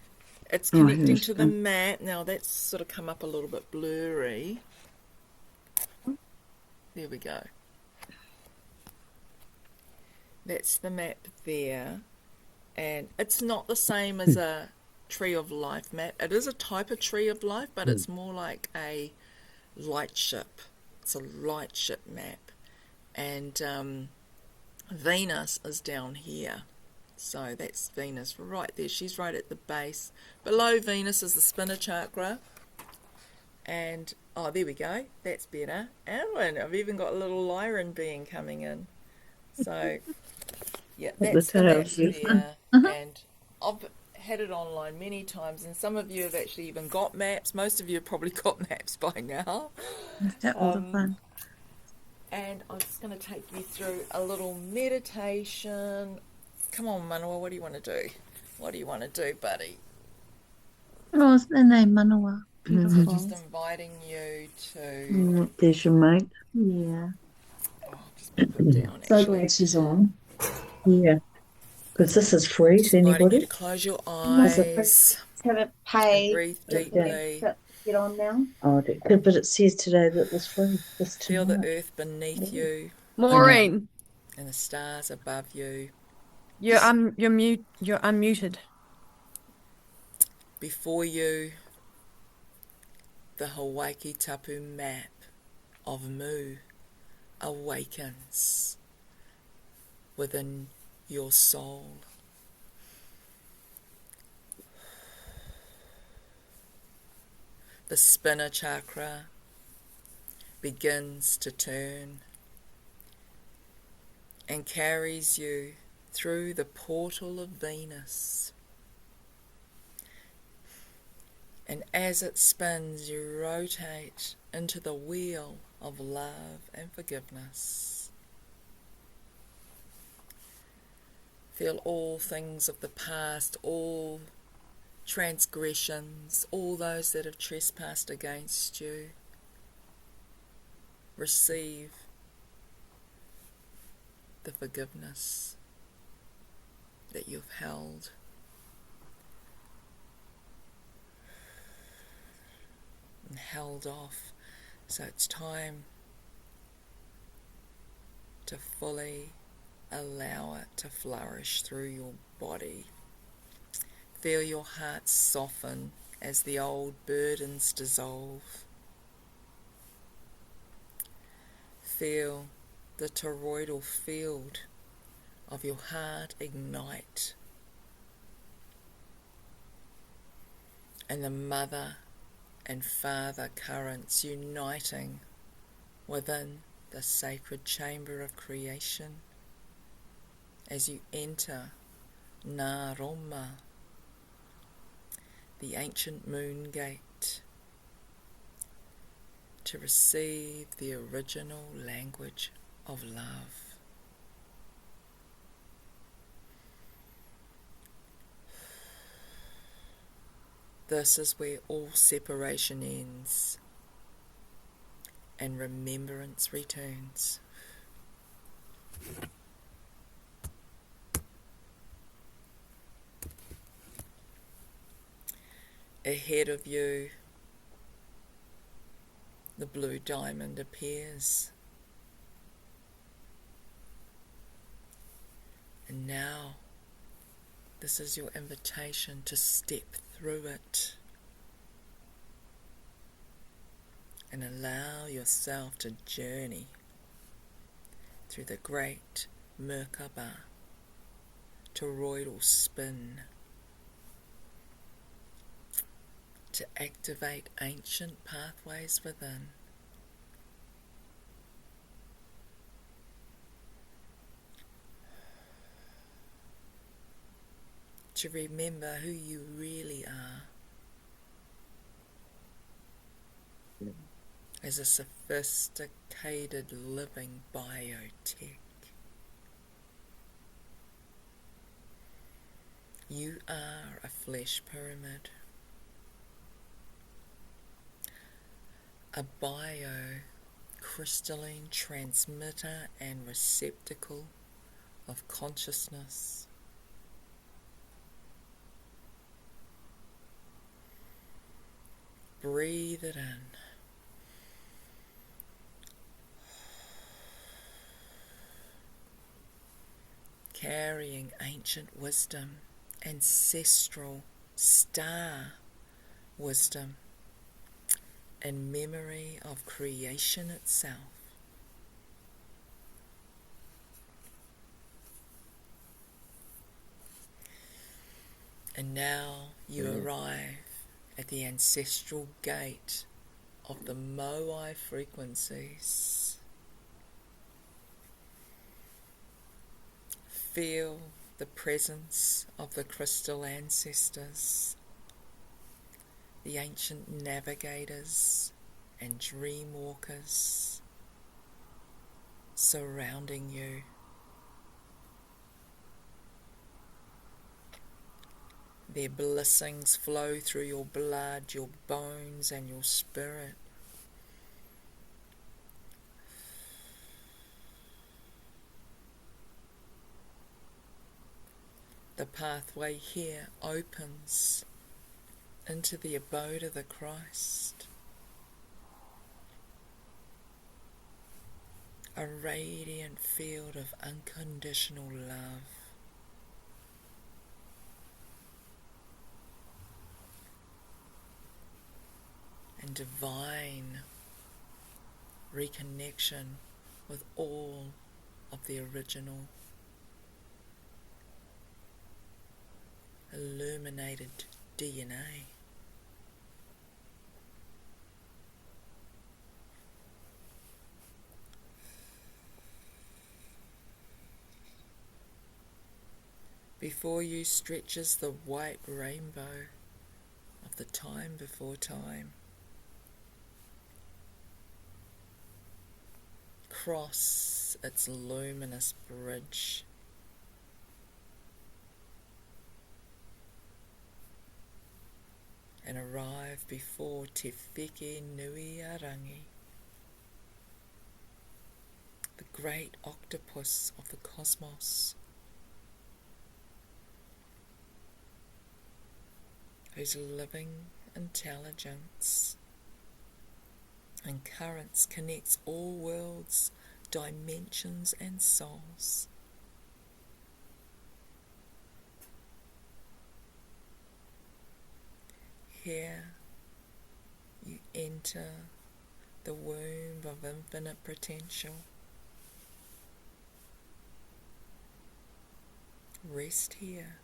connecting to the mat. Now that's sort of come up a little bit blurry. There we go. That's the map there, and it's not the same as a tree of life map. It is a type of tree of life, but it's more like a light ship. It's a light ship map, and Venus is down here. So that's Venus right there. She's right at the base. Below Venus is the spinner chakra. And, oh, there we go. That's better. And I've even got a little Lyran being coming in. So, yeah, that's the map there. And I've had it online many times. And some of you have actually even got maps. Most of you have probably got maps by now. All the fun. And I'm just going to take you through a little meditation. Come on, Manawa, what do you want to do? What do you want to do, buddy? Oh, it's the name Manawa. Beautiful. Just inviting you to... There's your mate. Yeah. Oh, I'll just put it down, So actually. glad she's on. Yeah. Because this is free Just to inviting you anybody. to close your Must eyes haven't and paid. breathe Yeah. deeply. Get on now. Oh, but it says today that it was free. This Feel the tonight. earth beneath you Maureen, and the stars above you. you're unmuted. Before you, the Hawaii Tapu map of Mu awakens within your soul. The spinner chakra begins to turn and carries you through the portal of Venus. And as it spins, you rotate into the wheel of love and forgiveness. Feel all things of the past, all transgressions, all those that have trespassed against you. Receive the forgiveness that you've held. And held off. So it's time to fully allow it to flourish through your body. Feel your heart soften as the old burdens dissolve. Feel the toroidal field of your heart ignite, and the mother and father currents uniting within the sacred chamber of creation as you enter Ngā Roma, the ancient moon gate, to receive the original language of love. This is where all separation ends and remembrance returns. Ahead of you, the blue diamond appears. And now, this is your invitation to step through it and allow yourself to journey through the great Merkaba toroidal spin to activate ancient pathways within. To remember who you really are as a sophisticated living biotech. You are a flesh pyramid, a bio-crystalline transmitter and receptacle of consciousness. Breathe it in. Carrying ancient wisdom, ancestral star wisdom, and memory of creation itself. And now you arrive at the ancestral gate of the Moai frequencies. Feel the presence of the crystal ancestors, the ancient navigators and dream walkers surrounding you. Their blessings flow through your blood, your bones, and your spirit. The pathway here opens into the abode of the Christ, a radiant field of unconditional love. And divine reconnection with all of the original illuminated DNA. Before you stretches the white rainbow of the time before time. Cross its luminous bridge and arrive before Te Wheke Nui Arangi, the great octopus of the cosmos, whose living intelligence and currents connects all worlds, dimensions and souls. Here you enter the womb of infinite potential. Rest here.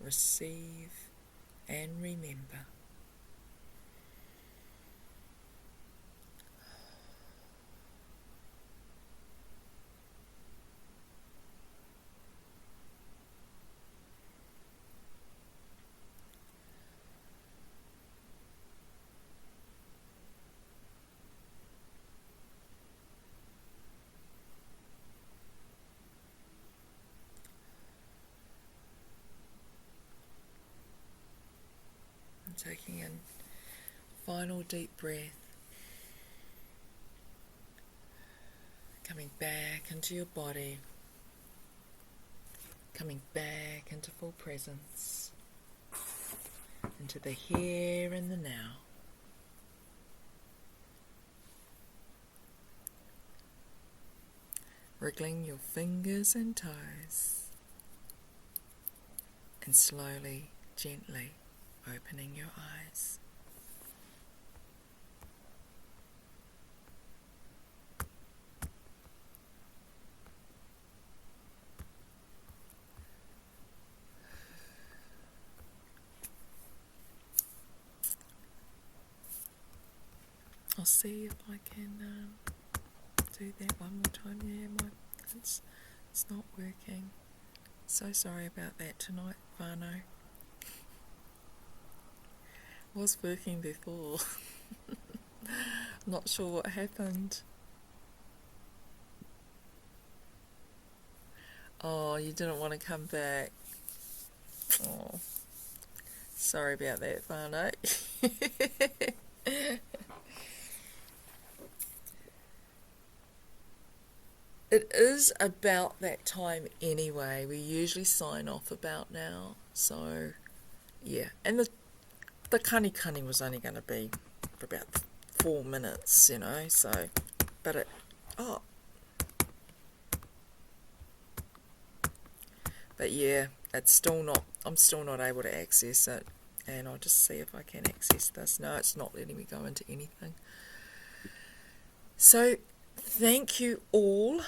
Receive and remember. Taking in final deep breath, coming back into your body, coming back into full presence, into the here and the now. Wriggling your fingers and toes, and slowly, gently opening your eyes. I'll see if I can do that one more time. Yeah, it's not working. So sorry about that tonight, whānau. was working before. Not sure what happened. Oh, you didn't want to come back. Oh, sorry about that, whānau. It is about that time anyway. We usually sign off about now. So, yeah. And the kani was only going to be for about 4 minutes, you know. So, but it... Oh. But yeah, it's still not... I'm still not able to access it. And I'll just see if I can access this. No, it's not letting me go into anything. So, thank you all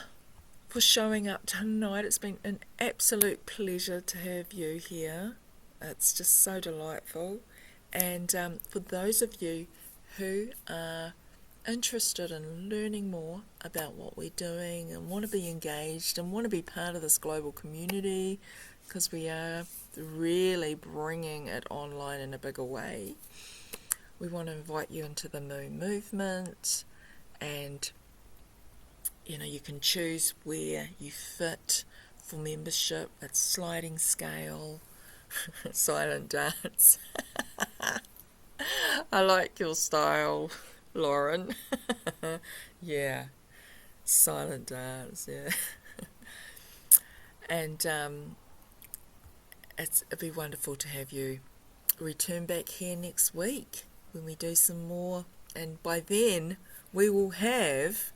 for showing up tonight. It's been an absolute pleasure to have you here. It's just so delightful. And for those of you who are interested in learning more about what we're doing and want to be engaged and want to be part of this global community, because we are really bringing it online in a bigger way, we want to invite you into the Moo movement. And you know, you can choose where you fit for membership. It's sliding scale, silent dance. I like your style, Lauren. Yeah, silent dance, yeah. And it'd be wonderful to have you return back here next week when we do some more. And by then, we will have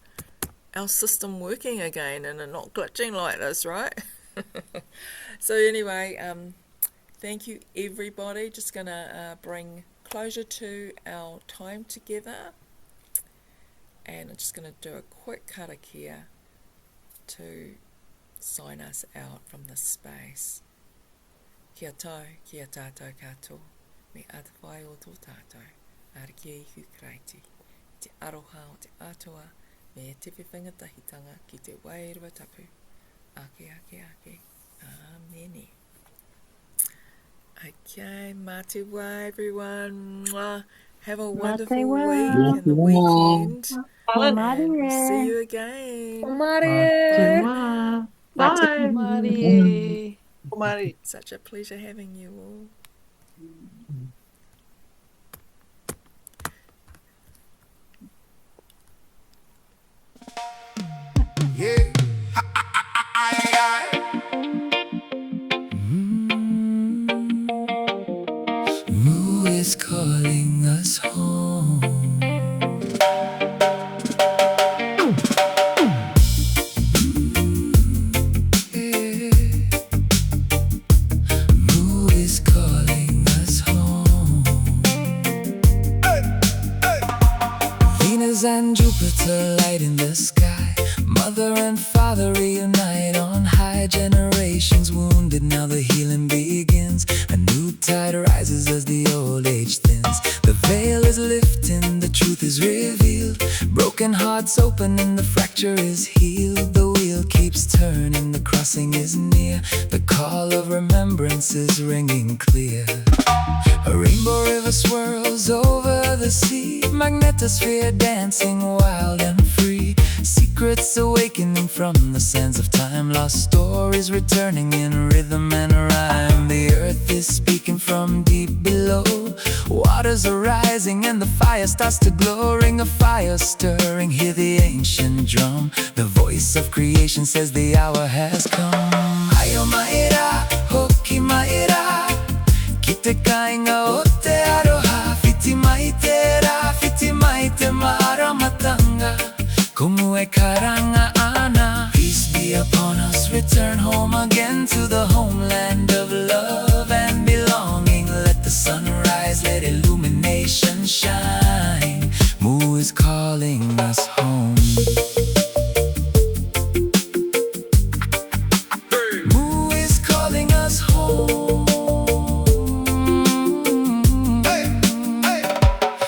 our system working again and not glitching like this, right? So anyway, thank you everybody. Just gonna bring closure to our time together, and I'm just gonna do a quick karakia to sign us out from this space. Kia tau, kia tātou katoa, me atawhai o tō tātou, ariki e ihu kreiti, te aroha o te atua, me te whewhingatahitanga ki te wairua tapu. Ake, ake, ake. Amene. Okay, mā te wā, everyone. Mwah. Have a wonderful week and the weekend. And we'll see you again. Marie. Bye. Marie. Mari. Such a pleasure having you all. Yeah. Moo is calling us home. Yeah. Moo is calling us home. Venus and Jupiter light in the sky. Mother and father reunite on high. Generations wounded, now the healing begins. A new tide rises as the old age thins. The veil is lifting, the truth is revealed. Broken hearts open and the fracture is healed. The wheel keeps turning, the crossing is near. The call of remembrance is ringing clear. A rainbow river swirls over the sea. Magnetosphere dancing wild and free. Secrets awakening from the sands of time. Lost stories returning in rhythm and rhyme. The earth is speaking from deep below. Waters are rising and the fire starts to glow. Ring of fire stirring, hear the ancient drum. The voice of creation says the hour has come. Ayo maera, hoki maera, kite kainga o te aroha. Fiti maitera, fiti maite mara matanga. Komu e karanga ana. Peace be upon us, return home again to the homeland of love and belonging. Let the sun rise, let illumination shine. Moo is calling us home. Moo is calling us home.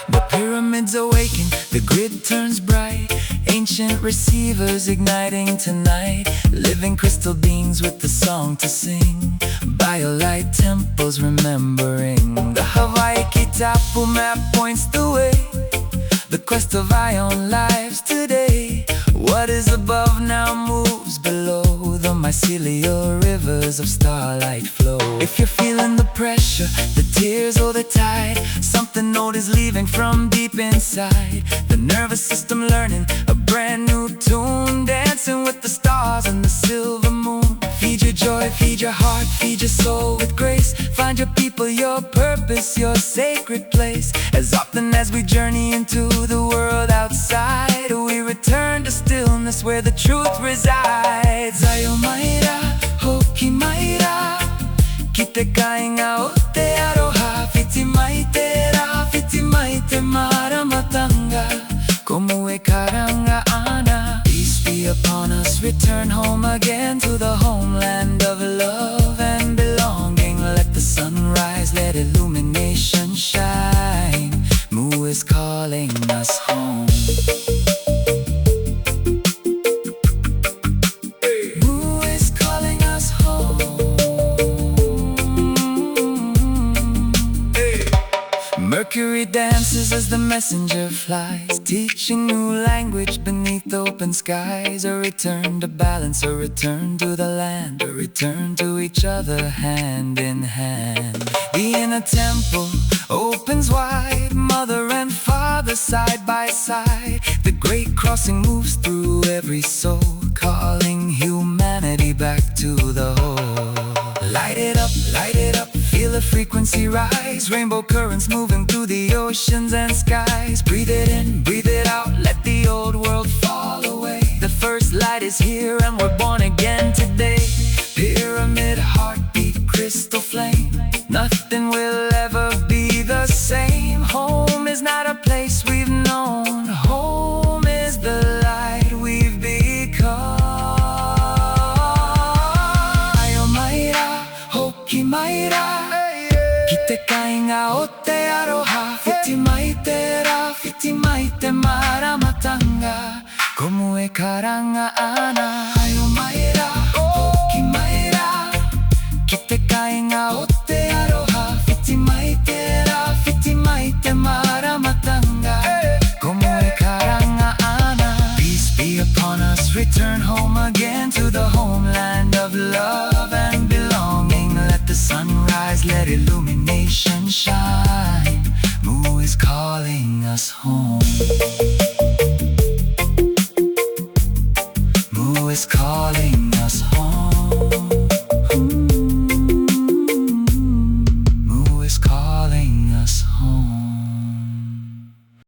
The pyramids awaken, the grid turns bright. Ancient receivers igniting tonight. Living crystal beings with the song to sing. firelight temples remembering. The Hawaii Kitapu map points the way. The quest of ion lives today. What is above now moves below. The mycelial rivers of starlight flow. If you're feeling the pressure, the tears or the tide, something old is leaving from deep inside. The nervous system learning a brand new tune, dancing with the stars and the silver moon. Feed your joy, feed your heart, feed your soul with grace. Find your people, your purpose, your sacred place. As often as we journey into the world outside, we return to stillness where the truth resides. Ayo maira, hoki maira, kite kainga ote aroha. Fiti maite ra, fiti maite mara matanga, como e karanga ana. Peace be upon us, return home again to the homeland of love and belonging. Let the sun rise, let illumination shine. Mu is calling us home. Mu is calling us home. Mercury dances as the messenger flies, teaching new language beneath open skies. A return to balance, a return to the land, a return to each other hand in hand. The inner temple opens wide, mother and father side by side. The great crossing moves through every soul, calling humanity back to the whole. Light it up, feel the frequency rise. Rainbow currents moving through the oceans and skies. Breathe it in, breathe it out, let the old world fall away. The first light is here and we're born again today. Pyramid, heartbeat, crystal flame. Nothing will ever be the same. Home is not a place we've known. Home is the light we've become. Hoki maira, kite kainga ote aroha. Fiti maite ra, fiti maite mara matanga, como e karanga ana. Ayo maira, hoki maira, kite kainga ote aroha. Fiti maite ra, fiti maite mara matanga, como e karanga ana. Peace be upon us, return home again to the homeland of love and belonging. Let the sun rise, let illumination shine. Mu is calling us home. Mu is calling us home. Mu is calling us home.